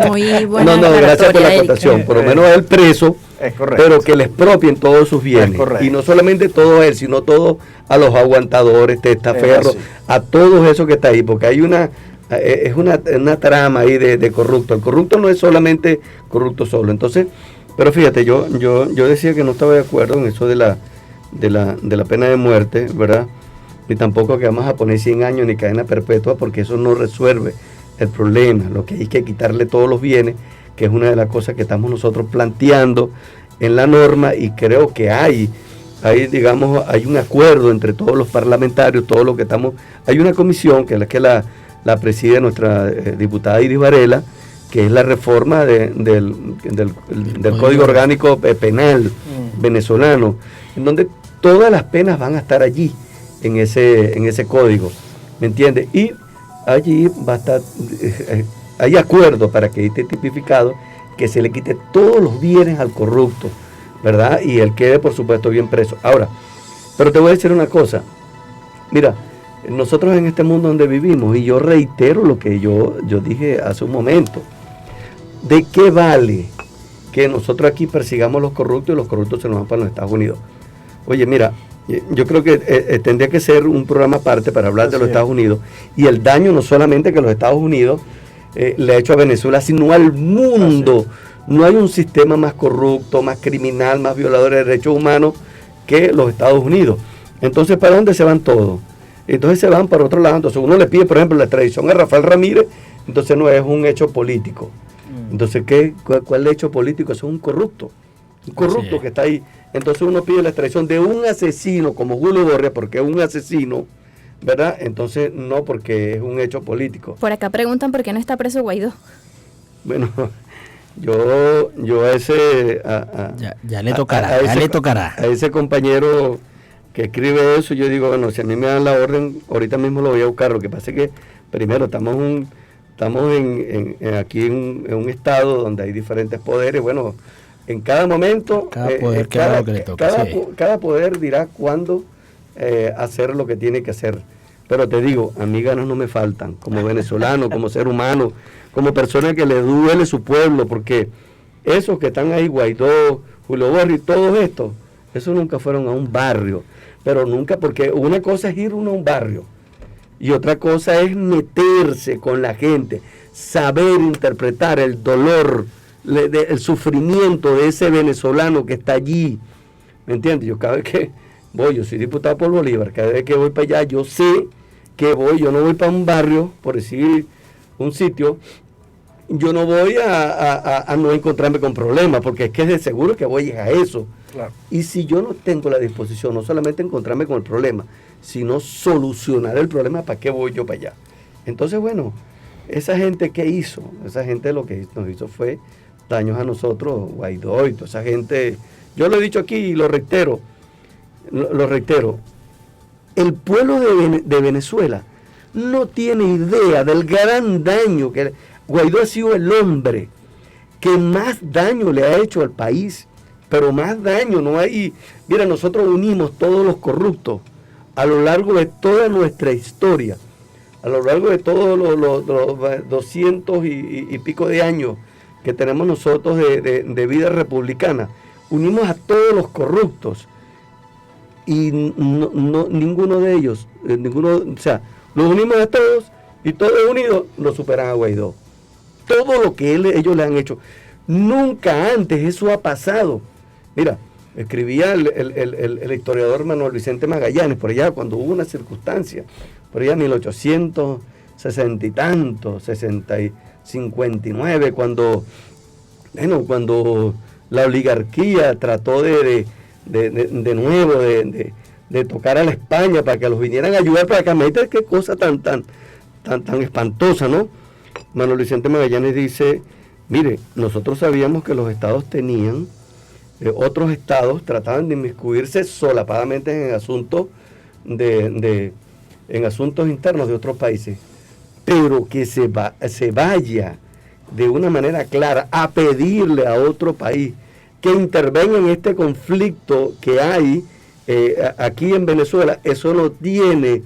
B: Muy buena.
E: No, gracias por la acotación. Por lo menos el preso,
D: es correcto,
E: pero que le expropien todos sus bienes. Y no solamente todo él, sino todo a los aguantadores, testaferros, a todos esos que está ahí, porque hay una trama ahí de corrupto. El corrupto no es solamente corrupto solo. Entonces, pero fíjate, yo decía que no estaba de acuerdo en eso de la pena de muerte, ¿verdad? Ni tampoco que vamos a poner 100 años ni cadena perpetua, porque eso no resuelve el problema. Lo que hay que quitarle todos los bienes, que es una de las cosas que estamos nosotros planteando en la norma, y creo que hay un acuerdo entre todos los parlamentarios, todos los que estamos. Hay una comisión que es la que la preside nuestra diputada Iris Varela, que es la reforma del Código Orgánico Penal venezolano, en donde todas las penas van a estar allí, en ese código, ¿me entiendes? Y allí va a estar, hay acuerdo para que esté tipificado que se le quite todos los bienes al corrupto, ¿verdad? Y él quede, por supuesto, bien preso. Ahora, pero te voy a decir una cosa, mira, nosotros en este mundo donde vivimos, y yo reitero lo que yo dije hace un momento, ¿de qué vale que nosotros aquí persigamos los corruptos y los corruptos se nos van para los Estados Unidos? Oye, mira, yo creo que tendría que ser un programa aparte para hablar de los Estados Unidos, y el daño no solamente que los Estados Unidos le ha hecho a Venezuela, sino al mundo. No hay un sistema más corrupto, más criminal, más violador de derechos humanos que los Estados Unidos. Entonces, ¿para dónde se van todos? Entonces se van para otro lado. Entonces uno le pide, por ejemplo, la extradición a Rafael Ramírez, entonces no es un hecho político. Entonces, ¿cuál hecho político? Eso es un corrupto. Un corrupto que está ahí. Entonces uno pide la extradición de un asesino como Julio Borges, porque es un asesino, ¿verdad? Entonces no, porque es un hecho político.
B: Por acá preguntan por qué no está preso Guaidó.
E: Bueno, yo a ese...
C: Ya le tocará, ya le tocará.
E: A ese compañero que escribe eso, yo digo, bueno, si a mí me dan la orden, ahorita mismo lo voy a buscar. Lo que pasa es que, primero, estamos aquí en un estado donde hay diferentes poderes. Bueno, en cada momento, cada poder dirá cuándo hacer lo que tiene que hacer. Pero te digo, a mí ganas no me faltan, como venezolano, como ser humano, como persona que le duele su pueblo, porque esos que están ahí, Guaidó, Julio Borges y todos estos, esos nunca fueron a un barrio, pero nunca, porque una cosa es ir uno a un barrio, y otra cosa es meterse con la gente, saber interpretar el dolor, el sufrimiento de ese venezolano que está allí, ¿me entiendes? Yo cada vez que voy, yo soy diputado por Bolívar, cada vez que voy para allá, yo sé que yo no voy para un barrio, por decir un sitio, yo no voy a no encontrarme con problemas, porque es que de seguro que voy a eso. Claro. Y si yo no tengo la disposición, no solamente encontrarme con el problema, sino solucionar el problema, ¿para qué voy yo para allá? Entonces, bueno, esa gente, ¿qué hizo? Esa gente lo que nos hizo fue daños a nosotros, Guaidó y toda esa gente. Yo lo he dicho aquí y lo reitero, el pueblo de Venezuela no tiene idea del gran daño que Guaidó ha sido el hombre que más daño le ha hecho al país, pero más daño no hay. Mira, nosotros unimos todos los corruptos a lo largo de toda nuestra historia, a lo largo de todos los 200 y pico de años que tenemos nosotros de vida republicana, unimos a todos los corruptos y ninguno de ellos, o sea, los unimos a todos y todos unidos nos superan a Guaidó. Todo lo que ellos le han hecho. Nunca antes eso ha pasado. Mira, escribía el historiador Manuel Vicente Magallanes, por allá cuando hubo una circunstancia, por allá en 1860 y tanto, 59, cuando la oligarquía trató de nuevo de tocar a la España para que los vinieran a ayudar para acá. Imagínate qué cosa tan espantosa, ¿no? Manuel Vicente Magallanes dice, mire, nosotros sabíamos que los estados tenían, otros estados trataban de inmiscuirse solapadamente en asuntos en asuntos internos de otros países, pero que se vaya de una manera clara a pedirle a otro país que intervenga en este conflicto que hay aquí en Venezuela, eso no tiene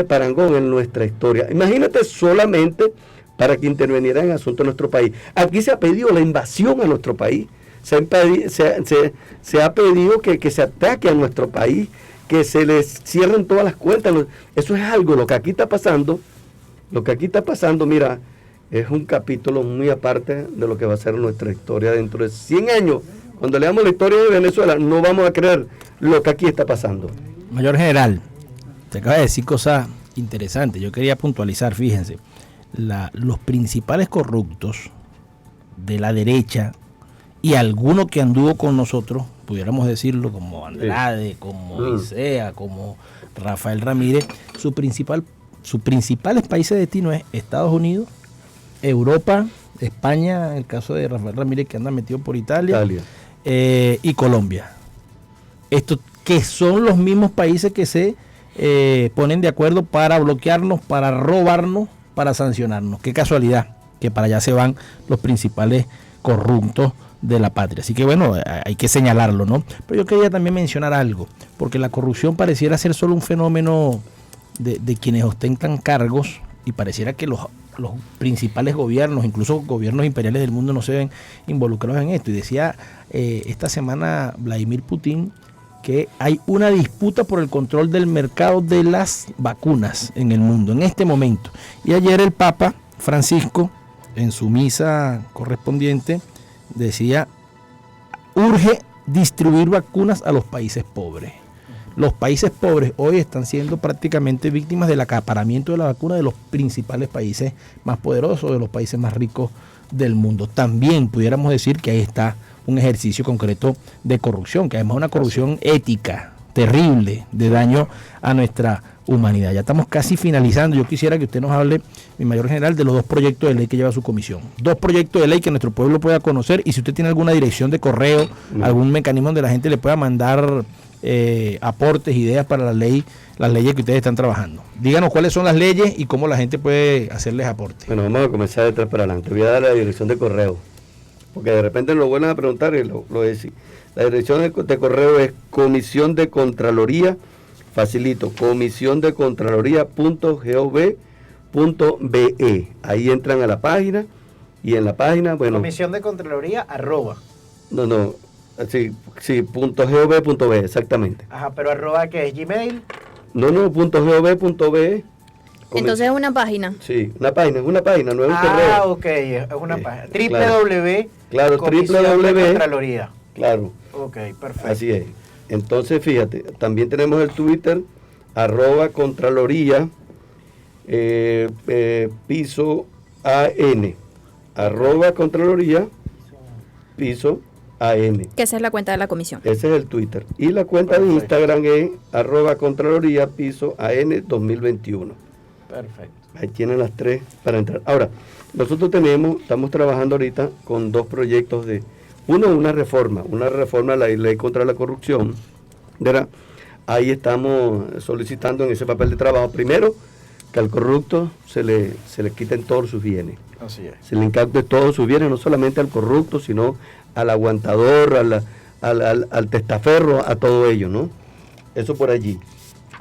E: parangón en nuestra historia. Imagínate solamente para que interviniera en asuntos de nuestro país. Aquí se ha pedido la invasión a nuestro país, se ha pedido que se ataque a nuestro país, que se les cierren todas las cuentas. Eso es algo, lo que aquí está pasando, mira, es un capítulo muy aparte de lo que va a ser nuestra historia dentro de 100 años. Cuando leamos la historia de Venezuela, no vamos a creer lo que aquí está pasando.
C: Mayor General, te acaba de decir cosas interesantes. Yo quería puntualizar, fíjense, los principales corruptos de la derecha y alguno que anduvo con nosotros, pudiéramos decirlo, como Andrade, como Isea, como Rafael Ramírez, sus principales países de destino es Estados Unidos, Europa, España, en el caso de Rafael Ramírez que anda metido por Italia. Y Colombia. Estos que son los mismos países que se ponen de acuerdo para bloquearnos, para robarnos, para sancionarnos. Qué casualidad que para allá se van los principales corruptos de la patria. Así que bueno, hay que señalarlo, ¿no? Pero yo quería también mencionar algo, porque la corrupción pareciera ser solo un fenómeno de quienes ostentan cargos, y pareciera que los principales gobiernos, incluso gobiernos imperiales del mundo, no se ven involucrados en esto. Y decía esta semana Vladimir Putin que hay una disputa por el control del mercado de las vacunas en el mundo en este momento. Y ayer el Papa Francisco, en su misa correspondiente, decía, urge distribuir vacunas a los países pobres. Los países pobres hoy están siendo prácticamente víctimas del acaparamiento de la vacuna de los principales países más poderosos, de los países más ricos del mundo. También pudiéramos decir que ahí está un ejercicio concreto de corrupción, que además es una corrupción ética, terrible, de daño a nuestra humanidad. Ya estamos casi finalizando. Yo quisiera que usted nos hable, mi mayor general, de los 2 proyectos de ley que lleva su comisión. 2 proyectos de ley que nuestro pueblo pueda conocer, y si usted tiene alguna dirección de correo, algún mecanismo donde la gente le pueda mandar aportes, ideas para las leyes que ustedes están trabajando. Díganos cuáles son las leyes y cómo la gente puede hacerles aportes.
E: Bueno, vamos a comenzar de atrás para adelante. Voy a dar la dirección de correo, porque de repente nos vuelven a preguntar y lo decir. La dirección de correo es comisión de contraloría, facilito, comisiondecontraloría.gov.be. Ahí entran a la página, y en la página, bueno...
D: Comisión de Contraloría, @
E: Sí, .gov.be, exactamente.
D: Ajá, pero @ ¿qué es? ¿Gmail?
E: No, .gov.be.
B: Entonces es una página.
E: Sí, una página, no es un correo.
D: Ah, ok, es una página. www.
E: Claro,
D: Contraloría.
E: Claro.
D: Ok, perfecto.
E: Así es. Entonces, fíjate, también tenemos el Twitter, @Contraloría, piso AN, @Contraloría, piso AN.
B: Que esa es la cuenta de la comisión.
E: Ese es el Twitter. Y la cuenta de Instagram es @Contraloría, piso AN 2021.
D: Perfecto.
E: Ahí tienen las 3 para entrar. Ahora, nosotros estamos trabajando ahorita con 2 proyectos una reforma a la ley contra la corrupción, ¿verdad? Ahí estamos solicitando en ese papel de trabajo, primero, que al corrupto se le quiten todos sus bienes.
D: Así es.
E: Se le incaute todos sus bienes, no solamente al corrupto, sino al aguantador, al testaferro, a todo ello, ¿no? Eso por allí,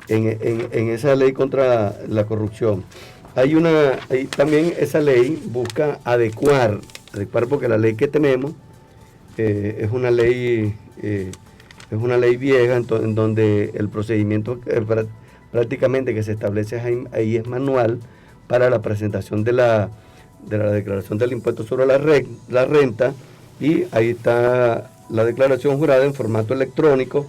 E: en esa ley contra la corrupción. Hay también esa ley busca adecuar porque la ley que tenemos es una ley vieja, en donde el procedimiento prácticamente que se establece ahí es manual para la presentación de la declaración del impuesto sobre la renta, y ahí está la declaración jurada en formato electrónico.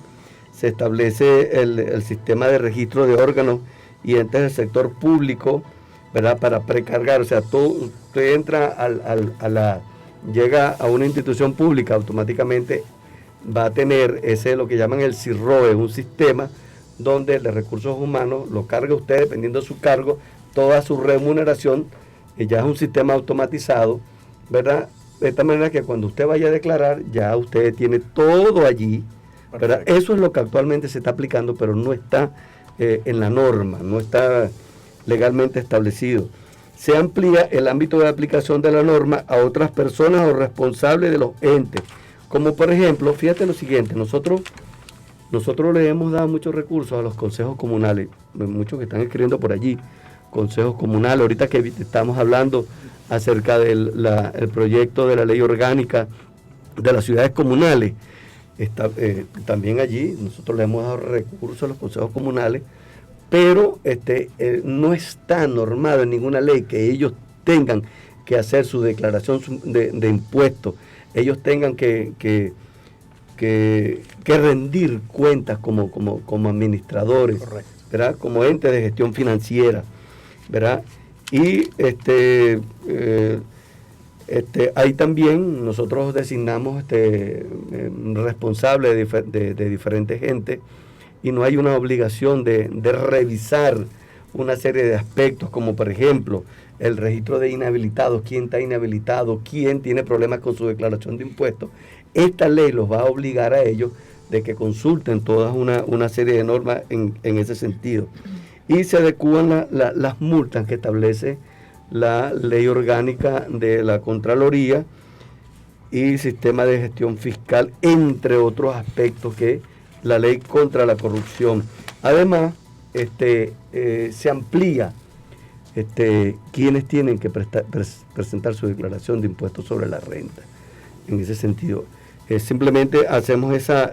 E: Se establece el sistema de registro de órganos y entes del sector público, ¿verdad? Para precargar, o sea, usted entra llega a una institución pública, automáticamente va a tener lo que llaman el CIRROE, un sistema donde el de recursos humanos lo carga usted dependiendo de su cargo, toda su remuneración, ya es un sistema automatizado, ¿verdad? De esta manera que cuando usted vaya a declarar, ya usted tiene todo allí, ¿verdad? Eso es lo que actualmente se está aplicando, pero no está en la norma, no está legalmente establecido. Se amplía el ámbito de aplicación de la norma a otras personas o responsables de los entes, como por ejemplo, fíjate lo siguiente, nosotros le hemos dado muchos recursos a los consejos comunales, muchos que están escribiendo por allí, consejos comunales, ahorita que estamos hablando acerca del el proyecto de la ley orgánica de las ciudades comunales, también allí nosotros le hemos dado recursos a los consejos comunales, pero no está normado en ninguna ley que ellos tengan que hacer su declaración de impuestos, ellos tengan que rendir cuentas como administradores, ¿verdad? Como ente de gestión financiera, ¿verdad? Y ahí también nosotros designamos responsables de diferentes gentes, y no hay una obligación de revisar una serie de aspectos, como por ejemplo el registro de inhabilitados, quién está inhabilitado, quién tiene problemas con su declaración de impuestos. Esta ley los va a obligar a ellos de que consulten todas una serie de normas en ese sentido. Y se adecúan las multas que establece la ley orgánica de la Contraloría y sistema de gestión fiscal, entre otros aspectos que la ley contra la corrupción. Además, se amplía quienes tienen que presentar su declaración de impuestos sobre la renta. En ese sentido, simplemente hacemos esa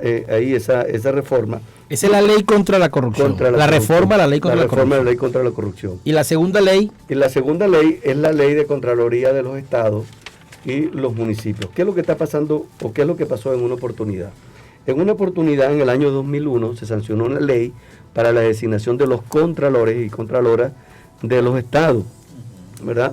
E: reforma.
C: Esa es la ley contra la corrupción. La reforma a la ley contra la corrupción.
E: La reforma de la ley contra la corrupción.
C: ¿Y la segunda ley?
E: Y la segunda ley es la ley de Contraloría de los estados y los municipios. ¿Qué es lo que está pasando o qué es lo que pasó en una oportunidad? En una oportunidad, en el año 2001, se sancionó una ley para la designación de los contralores y contraloras de los estados, ¿verdad?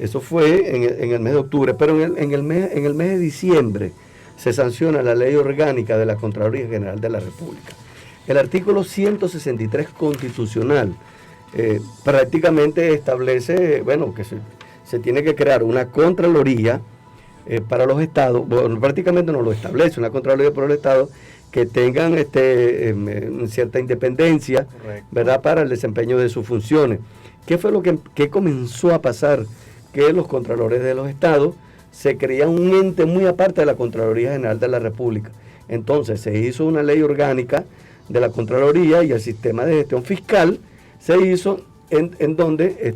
E: Eso fue en el mes de octubre, pero en el mes de diciembre se sanciona la ley orgánica de la Contraloría General de la República. El artículo 163 constitucional prácticamente establece, bueno, que se tiene que crear una Contraloría para los estados, bueno, prácticamente no lo establece, una Contraloría para los estados que tengan cierta independencia, ¿verdad?, para el desempeño de sus funciones. ¿Qué fue lo que comenzó a pasar? Que los contralores de los estados se creían un ente muy aparte de la Contraloría General de la República. Entonces se hizo una ley orgánica de la Contraloría y el sistema de gestión fiscal se hizo en donde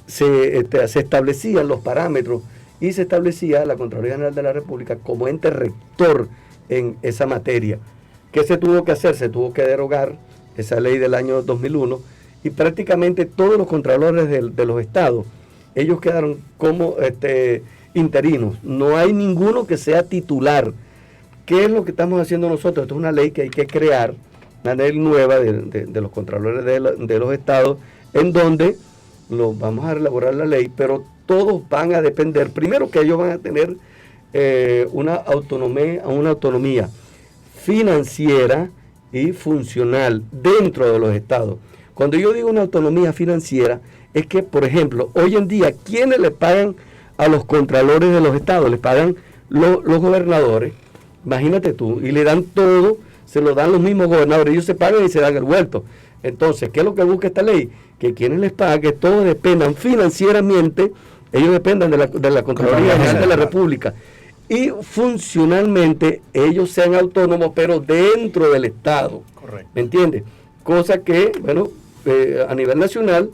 E: se establecían los parámetros y se establecía la Contraloría General de la República como ente rector en esa materia. ¿Qué se tuvo que hacer? Se tuvo que derogar esa ley del año 2001 y prácticamente todos los contralores de los estados, ellos quedaron como interinos. No hay ninguno que sea titular. ¿Qué es lo que estamos haciendo nosotros? Esto es una ley que hay que crear, una ley nueva de los contralores de los estados, en donde vamos a elaborar la ley, pero todos van a depender, primero que ellos van a tener una autonomía financiera y funcional dentro de los estados. Cuando yo digo una autonomía financiera, es que, por ejemplo, hoy en día, ¿quiénes le pagan a los contralores de los estados? Les pagan los gobernadores, imagínate tú, y le dan todo, se lo dan los mismos gobernadores, ellos se pagan y se dan el vuelto. Entonces, ¿qué es lo que busca esta ley? Que quienes les pagan, que todos dependan financieramente, ellos dependan de la Contraloría General de la República, y funcionalmente ellos sean autónomos, pero dentro del Estado.
D: Correcto.
E: ¿Me entiendes? Cosa que, bueno, a nivel nacional,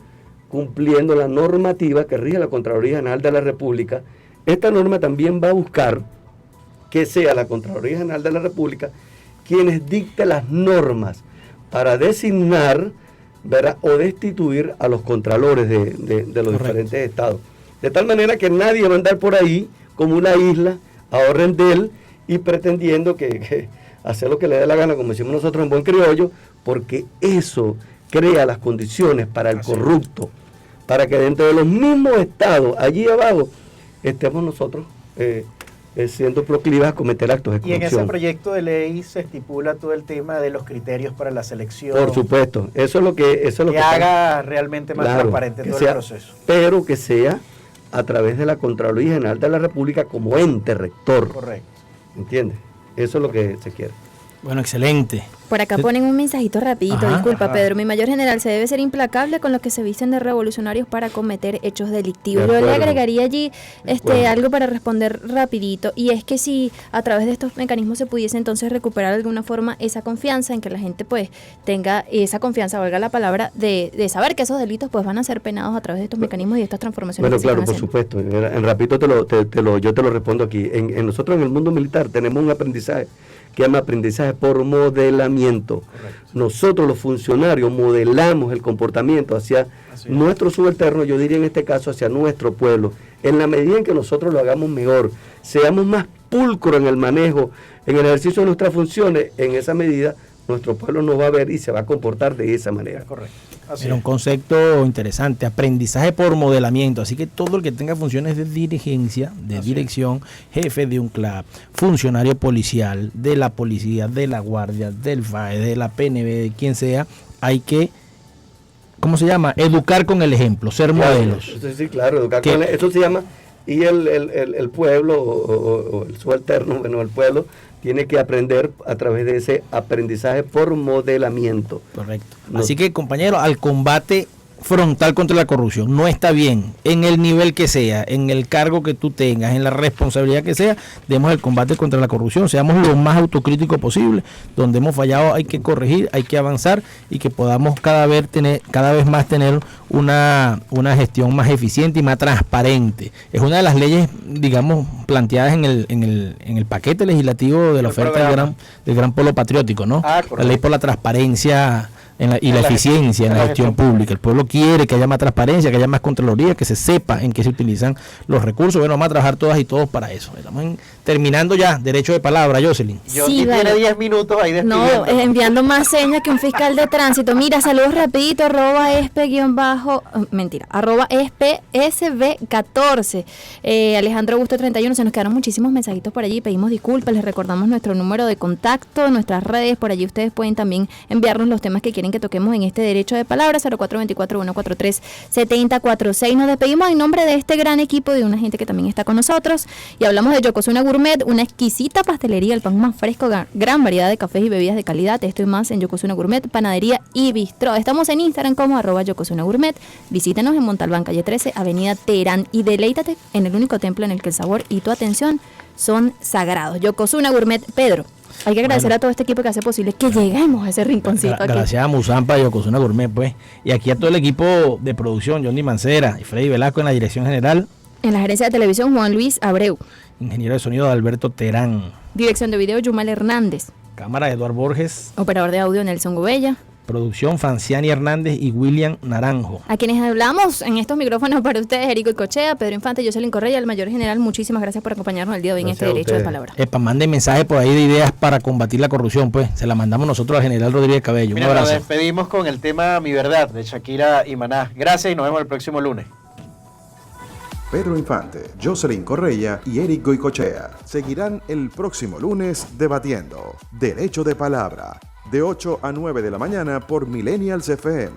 E: cumpliendo la normativa que rige la Contraloría General de la República, esta norma también va a buscar que sea la Contraloría General de la República quienes dicte las normas para designar, ¿verdad?, o destituir a los contralores de los diferentes estados. De tal manera que nadie va a andar por ahí como una isla a orden de él y pretendiendo que hacer lo que le dé la gana, como decimos nosotros en buen criollo, porque eso crea las condiciones para el corrupto, para que dentro de los mismos estados, allí abajo, estemos nosotros siendo proclives a cometer actos de
D: Y en
E: corrupción.
D: ese proyecto de ley se estipula todo el tema de los criterios para la selección.
E: Por supuesto, eso es lo que
D: haga realmente más
E: Claro,
D: transparente
E: que
D: todo
E: sea,
D: el proceso.
E: pero que sea a través de la Contraloría General de la República como ente rector.
D: Correcto.
E: ¿Entiendes? Eso es lo que se quiere.
C: Bueno, excelente.
B: Por acá ponen un mensajito rapidito,
C: Ajá,
B: disculpa
D: ajá.
B: Pedro, mi mayor general, se debe ser implacable con los que se visten de revolucionarios para cometer hechos delictivos.
E: De
B: Yo le
E: acuerdo.
B: agregaría allí
E: acuerdo.
B: algo para responder rapidito, y es que si a través de estos mecanismos se pudiese entonces recuperar de alguna forma esa confianza, en que la gente pues tenga esa confianza, valga la palabra, de saber que esos delitos pues van a ser penados a través de estos mecanismos y de estas transformaciones
E: Bueno,
B: que se
E: claro,
B: están
E: por
B: haciendo.
E: supuesto. En rapidito yo te lo respondo aquí. Nosotros en el mundo militar tenemos un aprendizaje que llama aprendizaje por modelamiento.
D: Correcto.
E: Nosotros los funcionarios modelamos el comportamiento hacia
D: Así es.
E: nuestros subalternos, yo diría en este caso hacia nuestro pueblo. En la medida en que nosotros lo hagamos mejor, seamos más pulcros en el manejo, en el ejercicio de nuestras funciones, en esa medida nuestro pueblo nos va a ver y se va a comportar de esa manera.
D: Correcto. Así
C: Era un
D: es.
C: concepto interesante, aprendizaje por modelamiento. Así que todo el que tenga funciones de dirigencia, de
D: Así
C: dirección, jefe de un club, funcionario policial, de la policía, de la guardia, del FAE, de la PNB, de quien sea, hay que, ¿cómo se llama? Educar con el ejemplo, ser modelos.
E: Sí, claro, educar
C: ¿Qué?
E: eso se llama, y el pueblo o el subalterno, bueno, el pueblo tiene que aprender a través de ese aprendizaje por modelamiento.
C: Correcto.
E: No.
C: Así que, compañero, al combate frontal contra la corrupción no está bien, en el nivel que sea, en el cargo que tú tengas, en la responsabilidad que sea, demos el combate contra la corrupción, seamos lo más autocríticos posible. Donde hemos fallado hay que corregir, hay que avanzar, y que podamos cada vez más tener una gestión más eficiente y más transparente. Es una de las leyes, digamos, planteadas en el paquete legislativo de la
D: El
C: oferta
D: programa.
C: del gran polo patriótico, ¿no?
D: Ah,
C: La
D: correcto.
C: ley por la transparencia y la
D: En la
C: eficiencia en la gestión pública. El pueblo quiere que haya más transparencia, que haya más contraloría, que se sepa en qué se utilizan los recursos. Bueno, vamos a trabajar todas y todos para eso. Estamos terminando ya. Derecho de palabra, Jocelyn.
B: Sí,
D: Johnny
B: vale.
D: tiene 10 minutos ahí
B: No,
D: despidiendo.
B: enviando más señas que un fiscal de tránsito. Mira, saludos rapidito, arroba SB14. Alejandro Augusto 31, se nos quedaron muchísimos mensajitos por allí, pedimos disculpas, les recordamos nuestro número de contacto, nuestras redes, por allí ustedes pueden también enviarnos los temas que quieren que toquemos en este derecho de palabra, 0424-143-7046. Nos despedimos en nombre de este gran equipo, de una gente que también está con nosotros, y hablamos de Yokozuna Gourmet, una exquisita pastelería, el pan más fresco, gran variedad de cafés y bebidas de calidad. Esto y más en Yokozuna Gourmet, panadería y bistró. Estamos en Instagram como @Yokozuna Gourmet. Visítenos en Montalbán, calle 13, avenida Teherán, y deleítate en el único templo en el que el sabor y tu atención son sagrados. Yokozuna Gourmet. Pedro, hay que agradecer a todo este equipo que hace posible que lleguemos a ese rinconcito aquí.
C: Gracias a Musampa y Yokozuna Gourmet, pues. Y aquí a todo el equipo de producción, Johnny Mancera y Freddy Velasco en la dirección general.
B: En la gerencia de televisión, Juan Luis Abreu.
C: Ingeniero de sonido de Alberto Terán.
B: Dirección de video, Yumal Hernández.
C: Cámara, Eduardo Borges.
B: Operador de audio, Nelson Gubella.
C: Producción, Franciani Hernández y William Naranjo.
B: A quienes hablamos en estos micrófonos para ustedes, Erico Cochea, Pedro Infante, Jocelyn Correa, el mayor general. Muchísimas gracias por acompañarnos el día de hoy en
E: Gracias
B: este
E: a
B: derecho de
E: ustedes.
B: palabra.
C: Manden mensajes por ahí de ideas para combatir la corrupción, pues. Se la mandamos nosotros al general Rodríguez Cabello.
D: Mira,
C: Un
D: nos
C: abrazo.
D: despedimos con el tema Mi Verdad de Shakira y Maná. Gracias y nos vemos el próximo lunes.
A: Pedro Infante, Jocelyn Correa y Eric Goicochea seguirán el próximo lunes debatiendo Derecho de Palabra, de 8 a 9 de la mañana por Millennials FM.